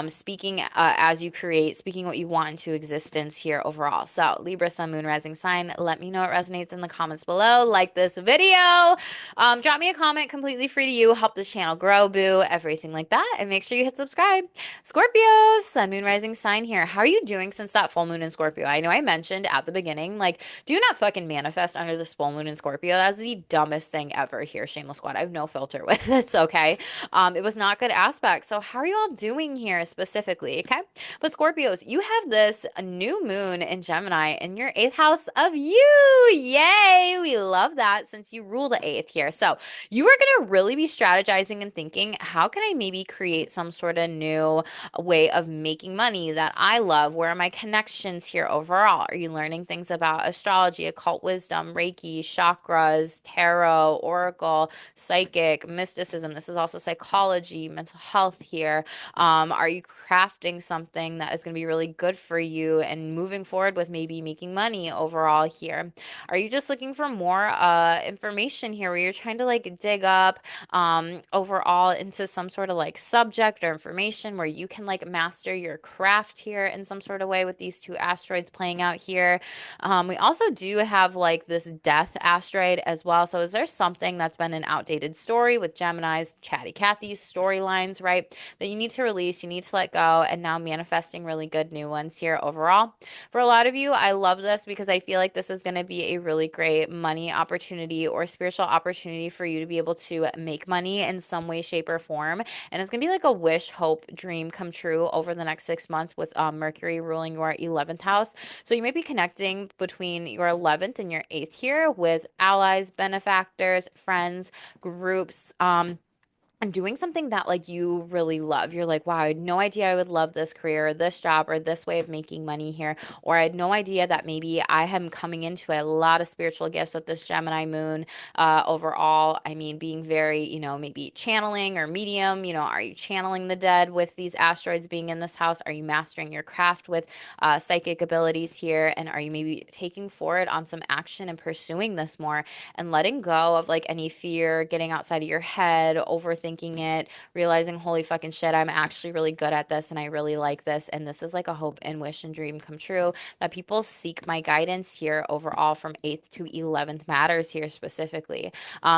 speaking as you create, speaking what you want into existence here overall. So, Libra, Sun, Moon, Rising sign, let me know what resonates in the comments below. Like this video. Drop me a comment, completely free to you. Help this channel grow, boo, everything like that. And make sure you hit subscribe. Scorpio, Sun, Moon, Rising sign here. How are you doing since that full moon in Scorpio? I know I mentioned at the beginning, like, do not fucking manifest under this full moon in Scorpio. That's the dumbest thing ever here, Shameless Squad. I have no filter with this, okay? It was not good aspect. So how are you all doing here specifically, okay? But Scorpios, you have this new moon in Gemini in your 8th house of you. Yay! We love that since you rule the 8th here. So you are going to really be strategizing and thinking, how can I maybe create some sort of new way of making money that I love? Where are my connections here overall? Are you learning things about astrology, occult wisdom, Reiki, chakras, tarot, oracle, psychic, mysticism? This is also psychology, mental health here. Are you crafting something that is going to be really good for you and moving forward with maybe making money overall here? Are you just looking for more information here where you're trying to like dig up overall into some sort of like subject or information where you can like master your craft here in some sort of way with these two asteroids playing out here? We also do have like this death asteroid as well. So is there something that's been an outdated story with Gemini's, Chatty Cathy's storylines, right? That you need to release, you need to let go, and now manifesting really good new ones here overall. For a lot of you, I love this because I feel like this is going to be a really great money opportunity or spiritual opportunity for you to be able to make money in some way, shape, or form. And it's going to be like a wish, hope, dream come true over the next 6 months with Mercury ruling your 11th house. So you might be connecting between your 11th and your 8th here with allies, benefactors, friends, groups, and doing something that like you really love. You're like, wow, I had no idea I would love this career or this job or this way of making money here. Or I had no idea that maybe I am coming into a lot of spiritual gifts with this Gemini moon overall. I mean, being very, maybe channeling or medium, are you channeling the dead with these asteroids being in this house? Are you mastering your craft with psychic abilities here? And are you maybe taking forward on some action and pursuing this more and letting go of like any fear, getting outside of your head, overthinking it, realizing, holy fucking shit, I'm actually really good at this and I really like this. And this is like a hope and wish and dream come true that people seek my guidance here overall from 8th to 11th matters here specifically.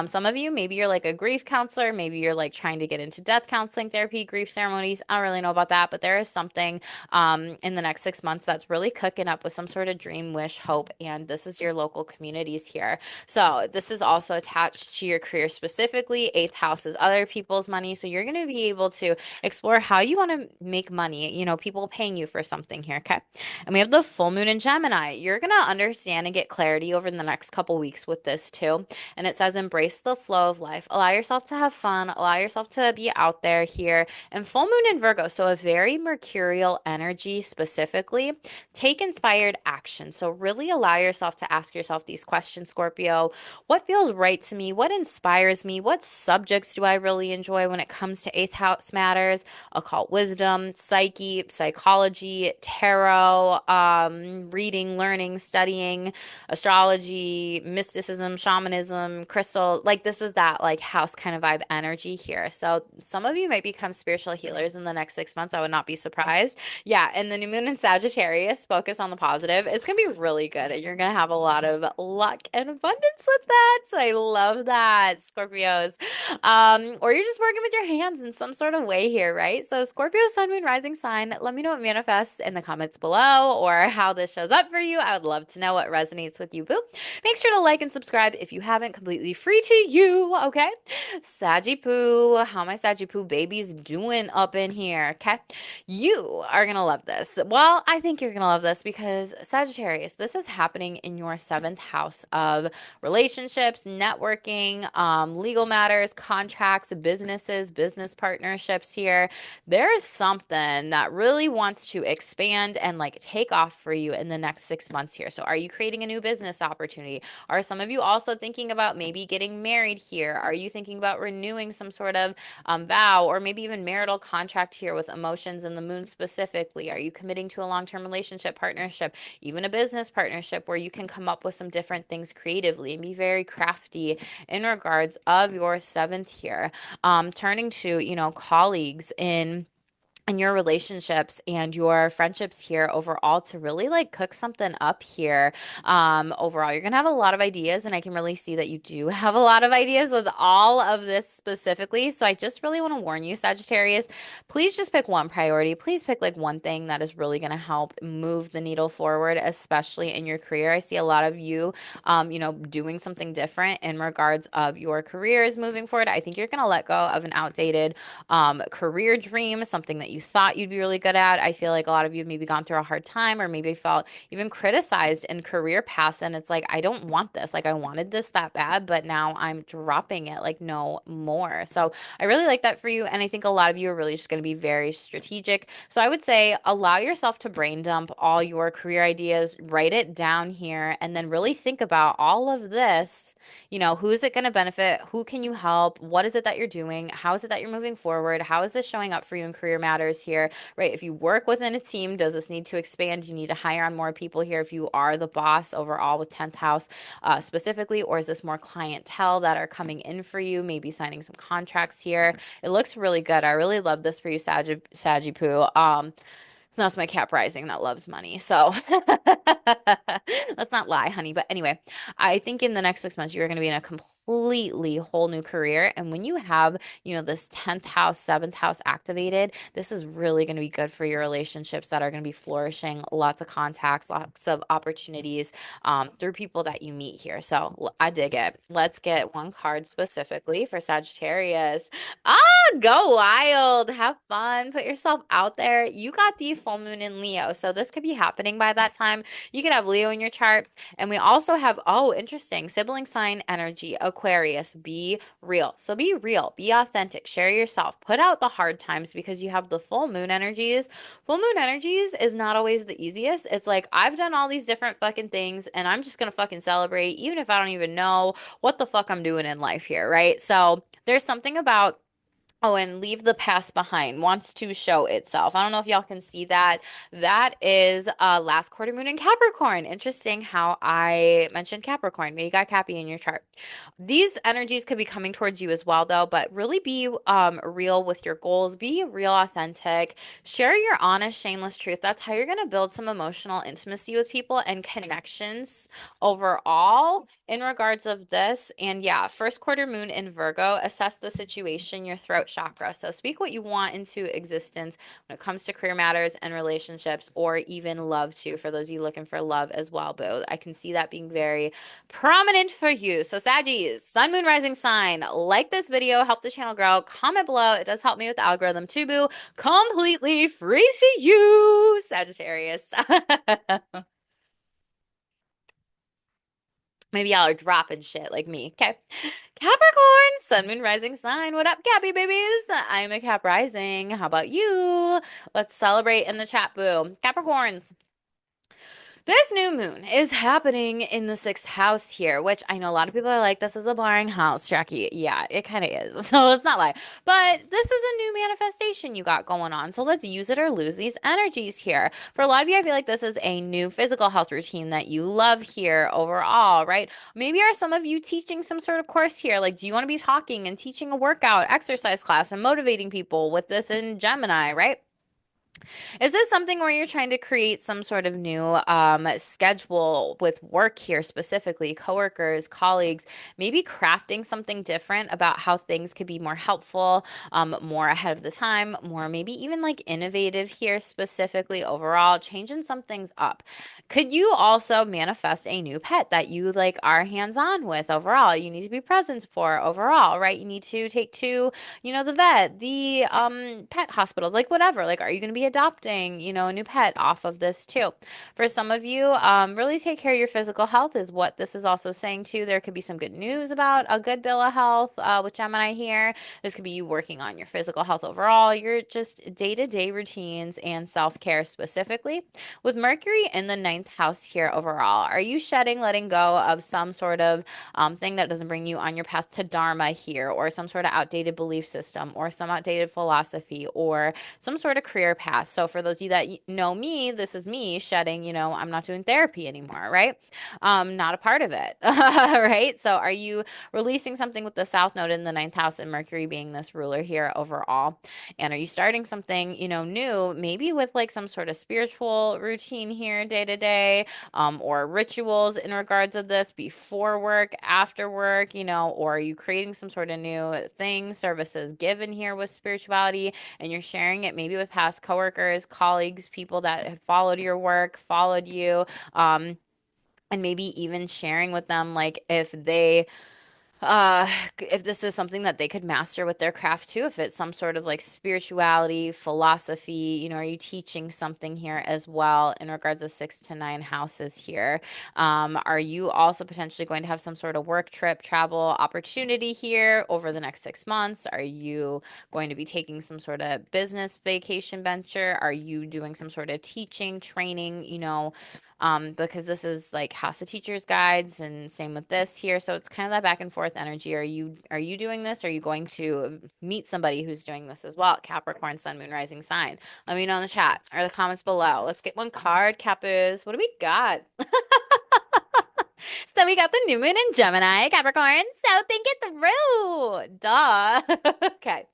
Some of you, maybe you're like a grief counselor, maybe you're like trying to get into death counseling therapy, grief ceremonies. I don't really know about that, but there is something in the next 6 months that's really cooking up with some sort of dream, wish, hope. And this is your local communities here. So this is also attached to your career specifically. 8th house is other people's money. So you're going to be able to explore how you want to make money, people paying you for something here. Okay. And we have the full moon in Gemini. You're going to understand and get clarity over the next couple weeks with this too. And it says, embrace the flow of life. Allow yourself to have fun. Allow yourself to be out there here. And full moon in Virgo. So a very mercurial energy specifically. Take inspired action. So really allow yourself to ask yourself these questions, Scorpio. What feels right to me? What inspires me? What subjects do I really enjoy when it comes to 8th house matters? Occult wisdom, psyche, psychology, tarot, reading, learning, studying, astrology, mysticism, shamanism, crystal. Like this is that like house kind of vibe energy here. So some of you might become spiritual healers in the next 6 months. I would not be surprised. Yeah, and the new moon in Sagittarius, focus on the positive. It's gonna be really good. You're gonna have a lot of luck and abundance with that. So I love that, Scorpios. Or you're just working with your hands in some sort of way here, right? So Scorpio, Sun, Moon, Rising sign. Let me know what manifests in the comments below or how this shows up for you. I would love to know what resonates with you, boo. Make sure to like and subscribe if you haven't. Completely free to you, okay? Saggy Poo, how my Saggy Poo babies doing up in here, okay? You are going to love this. Well, I think you're going to love this because Sagittarius, this is happening in your 7th house of relationships, networking, legal matters, contracts, businesses, business partnerships here. There is something that really wants to expand and like take off for you in the next 6 months here. So, are you creating a new business opportunity? Are some of you also thinking about maybe getting married here? Are you thinking about renewing some sort of vow or maybe even marital contract here with emotions and the moon specifically? Are you committing to a long-term relationship partnership, even a business partnership where you can come up with some different things creatively and be very crafty in regards of your seventh here? Turning to, colleagues in your relationships and your friendships here overall to really like cook something up here. Overall, you're gonna have a lot of ideas, and I can really see that you do have a lot of ideas with all of this specifically. So I just really want to warn you, Sagittarius, please just pick one priority. Please pick like one thing that is really gonna help move the needle forward, especially in your career. I see a lot of you, doing something different in regards of your careers moving forward. I think you're gonna let go of an outdated career dream, something that you thought you'd be really good at. I feel like a lot of you have maybe gone through a hard time or maybe felt even criticized in career paths. And it's like, I don't want this. Like, I wanted this that bad, but now I'm dropping it. Like, no more. So I really like that for you. And I think a lot of you are really just going to be very strategic. So I would say allow yourself to brain dump all your career ideas, write it down here, and then really think about all of this. Who is it going to benefit? Who can you help? What is it that you're doing? How is it that you're moving forward? How is this showing up for you in career matters here, right? If you work within a team, does this need to expand? You need to hire on more people here if you are the boss overall with 10th house specifically, or is this more clientele that are coming in for you, maybe signing some contracts here? It looks really good. I really love this for you, Saggy Poo. That's my Cap rising that loves money. So let's not lie, honey. But anyway, I think in the next 6 months, you're going to be in a completely whole new career. And when you have, this 10th house, 7th house activated, this is really going to be good for your relationships that are going to be flourishing. Lots of contacts, lots of opportunities through people that you meet here. So I dig it. Let's get one card specifically for Sagittarius. Go wild, have fun, put yourself out there. You got the full moon in Leo, so this could be happening by that time. You could have Leo in your chart. And we also have, oh, interesting, sibling sign energy, Aquarius. Be real. So be real, be authentic, share yourself, put out the hard times because you have the full moon energies. Full moon energies is not always the easiest. It's like, I've done all these different fucking things and I'm just gonna fucking celebrate, even if I don't even know what the fuck I'm doing in life here, right? So there's something about, oh, and leave the past behind wants to show itself. I don't know if y'all can see that. That is last quarter moon in Capricorn. Interesting how I mentioned Capricorn. Maybe you got Cappy in your chart. These energies could be coming towards you as well, though, but really be real with your goals. Be real authentic. Share your honest, shameless truth. That's how you're going to build some emotional intimacy with people and connections overall in regards of this. And yeah, first quarter moon in Virgo, assess the situation, your throat chakra. So speak what you want into existence when it comes to career matters and relationships, or even love too, for those of you looking for love as well, boo. I can see that being very prominent for you. So Saggies, sun, moon, rising sign, like this video, help the channel grow, comment below. It does help me with the algorithm too, boo. Completely free to you, Sagittarius. Maybe y'all are dropping shit like me. Okay. Capricorn, sun, moon, rising sign. What up, Cappy babies? I'm a Cap rising. How about you? Let's celebrate in the chat, boo. Capricorns. This new moon is happening in the sixth house here, which I know a lot of people are like, this is a boring house, Jackie. Yeah, it kind of is. So let's not lie. But this is a new manifestation you got going on. So let's use it or lose these energies here. For a lot of you, I feel like this is a new physical health routine that you love here overall, right? Maybe are some of you teaching some sort of course here? Like, do you want to be talking and teaching a workout, exercise class, and motivating people with this in Gemini, right? Is this something where you're trying to create some sort of new schedule with work here, specifically coworkers, colleagues, maybe crafting something different about how things could be more helpful, more ahead of the time, more maybe even like innovative here, specifically overall, changing some things up? Could you also manifest a new pet that you like are hands-on with overall? You need to be present for overall, right? You need to take to, the vet, the pet hospitals, like whatever. Like, are you going to be adopting, a new pet off of this too. For some of you, really take care of your physical health is what this is also saying too. There could be some good news about a good bill of health with Gemini here. This could be you working on your physical health overall, your just day-to-day routines and self-care specifically. With Mercury in the ninth house here overall, are you shedding, letting go of some sort of thing that doesn't bring you on your path to Dharma here, or some sort of outdated belief system, or some outdated philosophy, or some sort of career path? So for those of you that know me, this is me shedding, I'm not doing therapy anymore, right? Not a part of it, right? So are you releasing something with the South Node in the ninth house and Mercury being this ruler here overall? And are you starting something, new, maybe with like some sort of spiritual routine here day to day, or rituals in regards of this before work, after work, or are you creating some sort of new thing, services given here with spirituality, and you're sharing it maybe with past coworkers, colleagues, people that have followed your work, followed you, and maybe even sharing with them like uh if this is something that they could master with their craft too, if it's some sort of like spirituality, philosophy, are you teaching something here as well in regards to 6 to 9 houses here? Are you also potentially going to have some sort of work trip, travel opportunity here over the next 6 months? Are you going to be taking some sort of business vacation venture? Are you doing some sort of teaching, training, because this is like House of Teachers guides and same with this here. So it's kind of that back and forth energy. Are you doing this? Are you going to meet somebody who's doing this as well? Capricorn, Sun, Moon, Rising sign. Let me know in the chat or the comments below. Let's get one card, Capus. What do we got? So we got the new moon in Gemini, Capricorn. So think it through. Duh. Okay.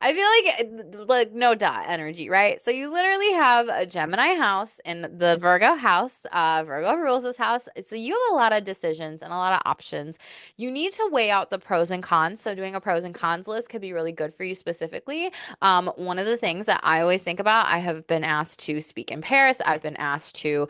I feel like no duh energy, right? So you literally have a Gemini house and the Virgo house. Virgo rules this house. So you have a lot of decisions and a lot of options. You need to weigh out the pros and cons. So doing a pros and cons list could be really good for you specifically. One of the things that I always think about, I have been asked to speak in Paris. I've been asked to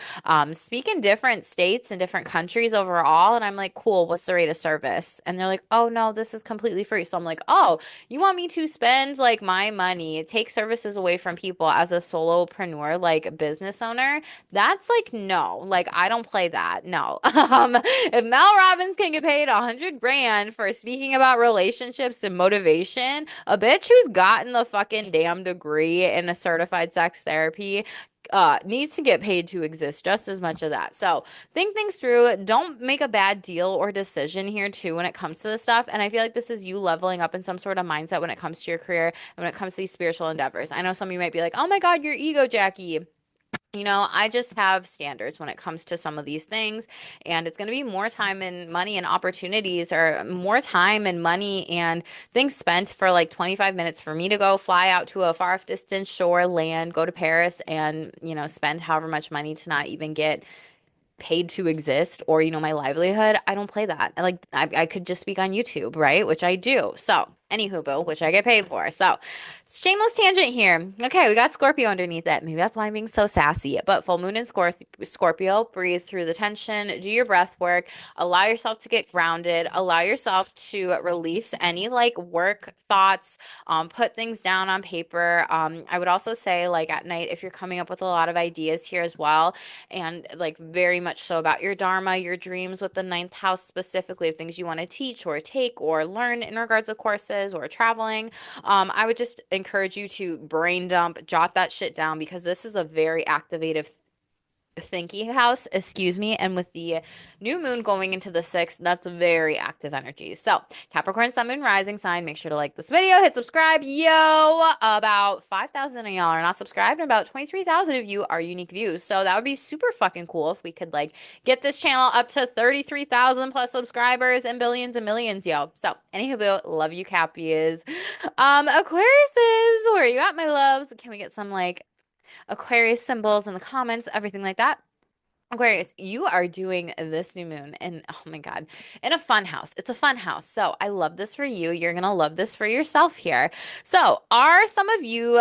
speak in different states and different countries overall. And I'm like, cool, what's the rate of service? And they're like, oh no, this is completely free. So I'm like, oh, you want me to spend like my money, take services away from people as a solopreneur, like business owner? That's like, no, like I don't play that. No. If Mel Robbins can get paid 100 grand for speaking about relationships and motivation, a bitch who's gotten the fucking damn degree in a certified sex therapy needs to get paid to exist just as much of that. So think things through. Don't make a bad deal or decision here too when it comes to this stuff. And I feel like this is you leveling up in some sort of mindset when it comes to your career and when it comes to these spiritual endeavors. I know some of you might be like, oh my God, your ego, Jackie. I just have standards when it comes to some of these things, and it's going to be more time and money and opportunities, or more time and money and things spent for like 25 minutes for me to go fly out to a far off distance shore, land, go to Paris, and, spend however much money to not even get paid to exist, or my livelihood. I don't play that. I could just speak on YouTube, right, which I do. So anywho, boo, which I get paid for. So shameless tangent here. Okay, we got Scorpio underneath it. Maybe that's why I'm being so sassy. But full moon in Scorpio, breathe through the tension, do your breath work, allow yourself to get grounded, allow yourself to release any like work thoughts, put things down on paper. I would also say like at night, if you're coming up with a lot of ideas here as well, and like very much so about your dharma, your dreams with the ninth house specifically, of things you want to teach or take or learn in regards to courses or traveling. I would just encourage you to brain dump, jot that shit down, because this is a very activative thinking house, excuse me, and with the new moon going into the sixth, that's very active energy. So Capricorn, Sun, Moon, Rising sign, make sure to like this video, hit subscribe. Yo, about 5,000 of y'all are not subscribed, and about 23,000 of you are unique views. So that would be super fucking cool if we could like get this channel up to 33,000 plus subscribers and billions and millions, yo. So anywho, love you, Cappies. Aquariuses, where are you at, my loves? Can we get some like Aquarius symbols in the comments, everything like that? Aquarius, you are doing this new moon and oh my God, in a fun house. It's a fun house. So I love this for you. You're gonna love this for yourself here. So are some of you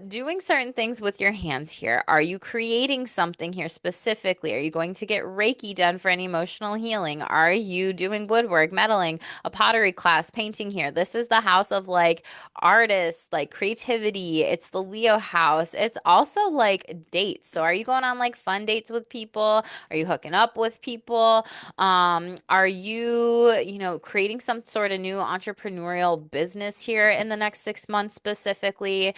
doing certain things with your hands here? Are you creating something here specifically? Are you going to get Reiki done for any emotional healing? Are you doing woodwork, metalling, a pottery class, painting here? This is the house of like artists, like creativity. It's the Leo house. It's also like dates. So are you going on like fun dates with people? Are you hooking up with people? Are you, creating some sort of new entrepreneurial business here in the next 6 months specifically?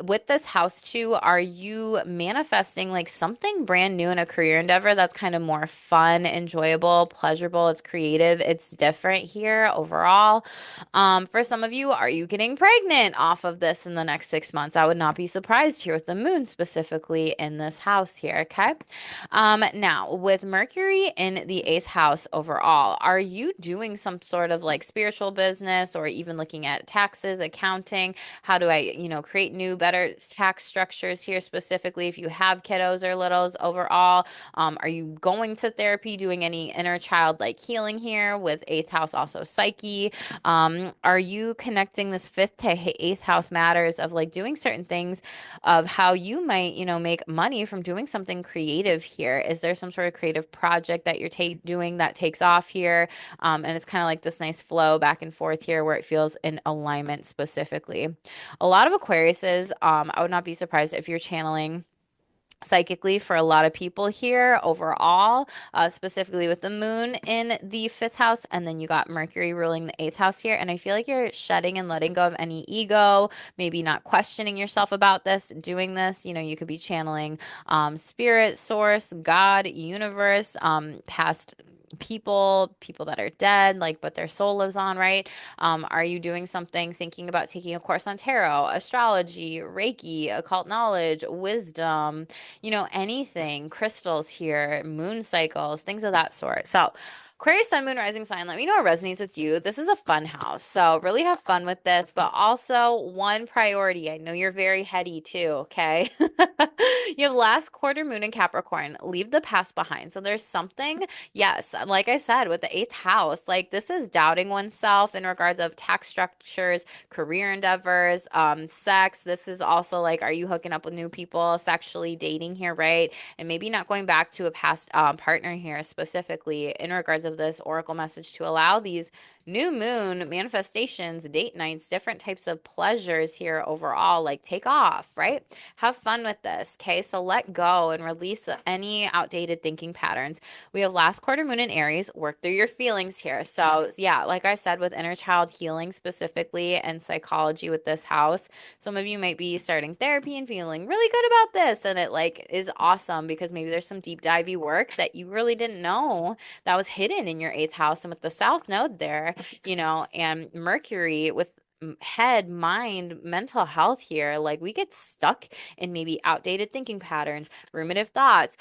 With this house too, are you manifesting like something brand new in a career endeavor that's kind of more fun, enjoyable, pleasurable? It's creative, it's different here overall. For some of you, are you getting pregnant off of this in the next 6 months? I would not be surprised here with the moon specifically in this house here. Okay. Now, with Mercury in the eighth house overall, are you doing some sort of like spiritual business or even looking at taxes, accounting? How do I, create new, better tax structures here specifically if you have kiddos or littles overall? Are you going to therapy, doing any inner child like healing here with eighth house, also psyche? Are you connecting this fifth to eighth house matters of like doing certain things of how you might, make money from doing something creative here? Is there some sort of creative project that you're doing that takes off here? And it's kind of like this nice flow back and forth here where it feels in alignment specifically. A lot of Aquariuses, I would not be surprised if you're channeling psychically for a lot of people here overall, specifically with the moon in the fifth house, and then you got Mercury ruling the eighth house here. And I feel like you're shedding and letting go of any ego, maybe not questioning yourself about this, doing this. You could be channeling spirit, source, God, universe, past people that are dead, like, but their soul lives on, right? Are you doing something, thinking about taking a course on tarot, astrology, Reiki, occult knowledge, wisdom, anything, crystals here, moon cycles, things of that sort. So, Aquarius, Sun, Moon, Rising sign, let me know what resonates with you. This is a fun house. So, really have fun with this, but also one priority. I know you're very heady too, okay? You have last quarter moon in Capricorn. Leave the past behind. So, there's something, yes, like I said, with the eighth house, like this is doubting oneself in regards of tax structures, career endeavors, sex. This is also like, are you hooking up with new people, sexually dating here, right? And maybe not going back to a past partner here specifically in regards of this oracle message to allow these new moon manifestations, date nights, different types of pleasures here overall, like take off, right? Have fun with this. Okay. So let go and release any outdated thinking patterns. We have last quarter moon in Aries. Work through your feelings here. So, yeah, like I said, with inner child healing specifically and psychology with this house, some of you might be starting therapy and feeling really good about this. And it like is awesome because maybe there's some deep divey work that you really didn't know that was hidden in your eighth house. And with the South Node there, and Mercury with head, mind, mental health here, like we get stuck in maybe outdated thinking patterns, ruminative thoughts,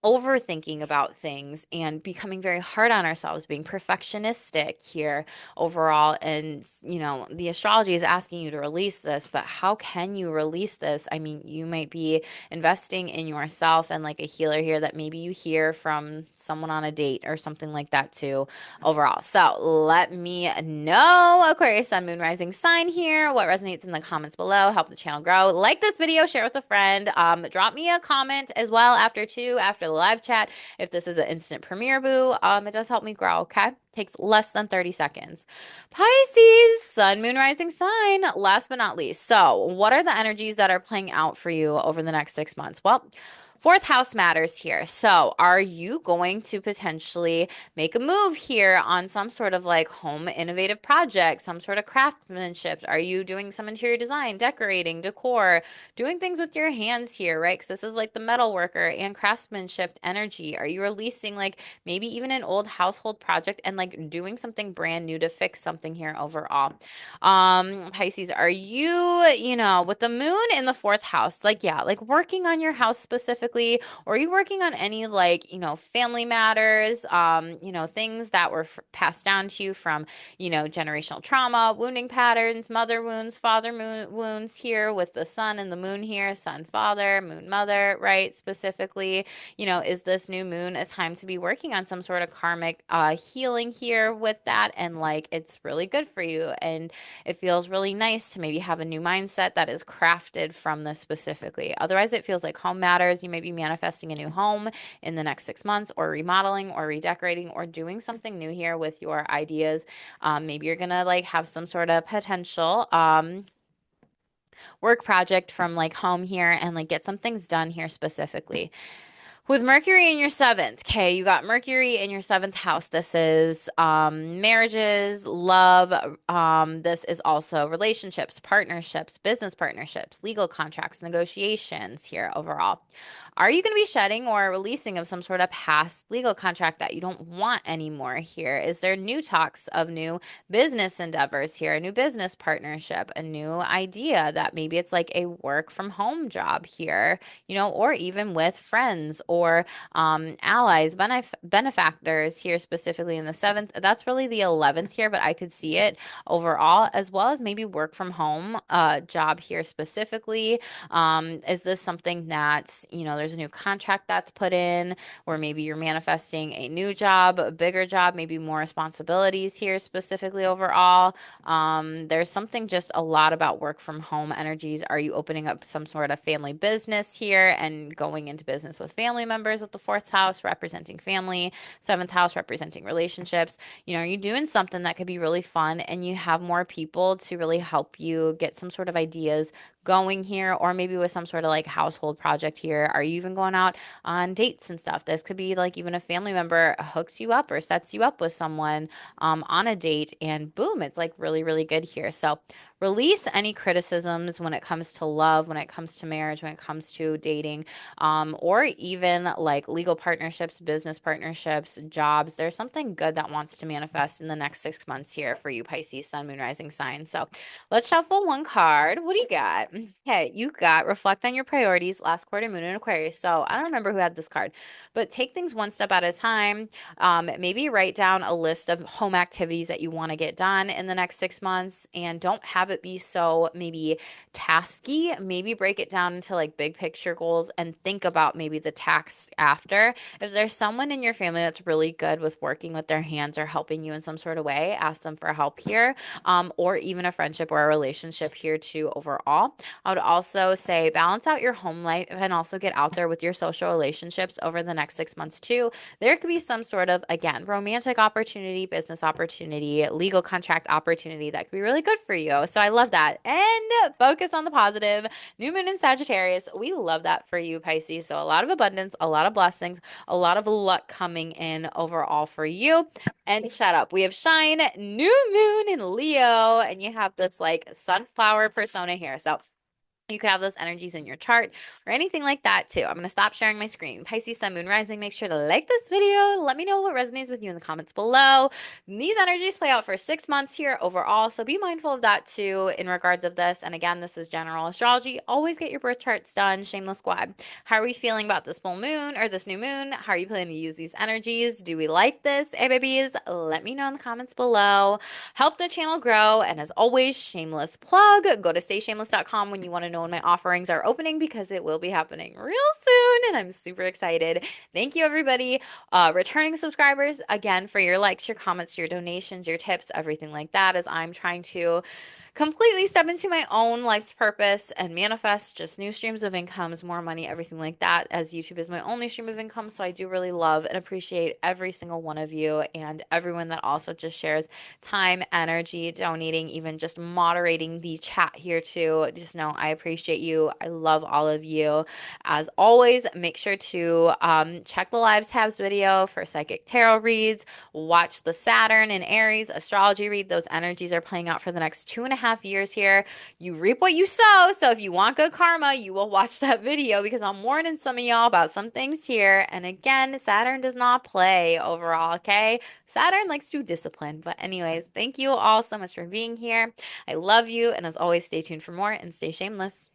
overthinking about things and becoming very hard on ourselves, being perfectionistic here overall. And, the astrology is asking you to release this, but how can you release this? I mean, you might be investing in yourself and like a healer here that maybe you hear from someone on a date or something like that too overall. So let me know, Aquarius, Sun, Moon, Rising sign here, what resonates in the comments below. Help the channel grow. Like this video, share with a friend. Drop me a comment as well after the live chat. If this is an instant premiere, boo, it does help me grow, okay? Takes less than 30 seconds. Pisces, Sun, Moon, Rising sign, last but not least. So what are the energies that are playing out for you over the next 6 months? Well, fourth house matters here. So, are you going to potentially make a move here on some sort of like home innovative project, some sort of craftsmanship? Are you doing some interior design, decorating, decor, doing things with your hands here, right? Because this is like the metal worker and craftsmanship energy. Are you releasing like maybe even an old household project and like doing something brand new to fix something here overall? Pisces, are you, with the moon in the fourth house, like, yeah, like working on your house specifically? specifically, or are you working on any like, family matters, things that were passed down to you from, generational trauma, wounding patterns, mother wounds, father wounds here with the sun and the moon here, sun father, moon mother, right? Specifically, is this new moon a time to be working on some sort of karmic healing here with that? And like, it's really good for you. And it feels really nice to maybe have a new mindset that is crafted from this specifically. Otherwise, it feels like home matters. You may be manifesting a new home in the next 6 months, or remodeling, or redecorating, or doing something new here with your ideas. Maybe you're gonna like have some sort of potential work project from like home here and like get some things done here specifically. With Mercury in your seventh, okay, you got Mercury in your seventh house. This is marriages, love. This is also relationships, partnerships, business partnerships, legal contracts, negotiations here overall. Are you going to be shedding or releasing of some sort of past legal contract that you don't want anymore here? Is there new talks of new business endeavors here, a new business partnership, a new idea that maybe it's like a work from home job here, or even with friends or allies, benefactors here, specifically in the seventh? That's really the 11th here, but I could see it overall, as well as maybe work from home job here specifically. Is this something that, there's a new contract that's put in, or maybe you're manifesting a new job, a bigger job, maybe more responsibilities here specifically overall? There's something just a lot about work from home energies. Are you opening up some sort of family business here and going into business with family members with the fourth house representing family, seventh house representing relationships? Are you doing something that could be really fun and you have more people to really help you get some sort of ideas going here, or maybe with some sort of like household project here? Are you even going out on dates and stuff? This could be like even a family member hooks you up or sets you up with someone on a date, and boom, it's like really, really good here. So release any criticisms when it comes to love, when it comes to marriage, when it comes to dating, or even like legal partnerships, business partnerships, jobs. There's something good that wants to manifest in the next 6 months here for you, Pisces, Sun, Moon, Rising sign. So let's shuffle one card. What do you got? Okay, you got reflect on your priorities, last quarter, Moon in Aquarius. So I don't remember who had this card, but take things one step at a time. Maybe write down a list of home activities that you want to get done in the next 6 months, and don't have it be so maybe tasky. Maybe break it down into like big picture goals and think about maybe the tasks after. If there's someone in your family that's really good with working with their hands or helping you in some sort of way, ask them for help here, or even a friendship or a relationship here too overall. I would also say balance out your home life and also get out there with your social relationships over the next 6 months too. There could be some sort of, again, romantic opportunity, business opportunity, legal contract opportunity that could be really good for you. So I love that. And focus on the positive. New moon in Sagittarius. We love that for you, Pisces. So a lot of abundance, a lot of blessings, a lot of luck coming in overall for you. And shut up. We have Shine, new moon in Leo, and you have this like sunflower persona here. So you could have those energies in your chart or anything like that too. I'm going to stop sharing my screen. Pisces, Sun, Moon, Rising. Make sure to like this video. Let me know what resonates with you in the comments below. These energies play out for 6 months here overall, so be mindful of that too in regards of this. And again, this is general astrology. Always get your birth charts done. Shameless squad. How are we feeling about this full moon or this new moon? How are you planning to use these energies? Do we like this? Hey, babies, let me know in the comments below. Help the channel grow. And as always, shameless plug. Go to stayshameless.com when you want to know when my offerings are opening, because it will be happening real soon and I'm super excited. Thank you, everybody. Returning subscribers, again, for your likes, your comments, your donations, your tips, everything like that, as I'm trying to completely step into my own life's purpose and manifest just new streams of incomes, more money, everything like that, as YouTube is my only stream of income. So I do really love and appreciate every single one of you and everyone that also just shares time, energy, donating, even just moderating the chat here too. Just know I appreciate you. I love all of you. As always, make sure to check the Lives Tabs video for psychic tarot reads. Watch the Saturn and Aries astrology read. Those energies are playing out for the next 2.5 years here. You reap what you sow. So if you want good karma, you will watch that video, because I'm warning some of y'all about some things here. And again, Saturn does not play overall, okay? Saturn likes to discipline. But anyways, thank you all so much for being here. I love you. And as always, stay tuned for more and stay shameless.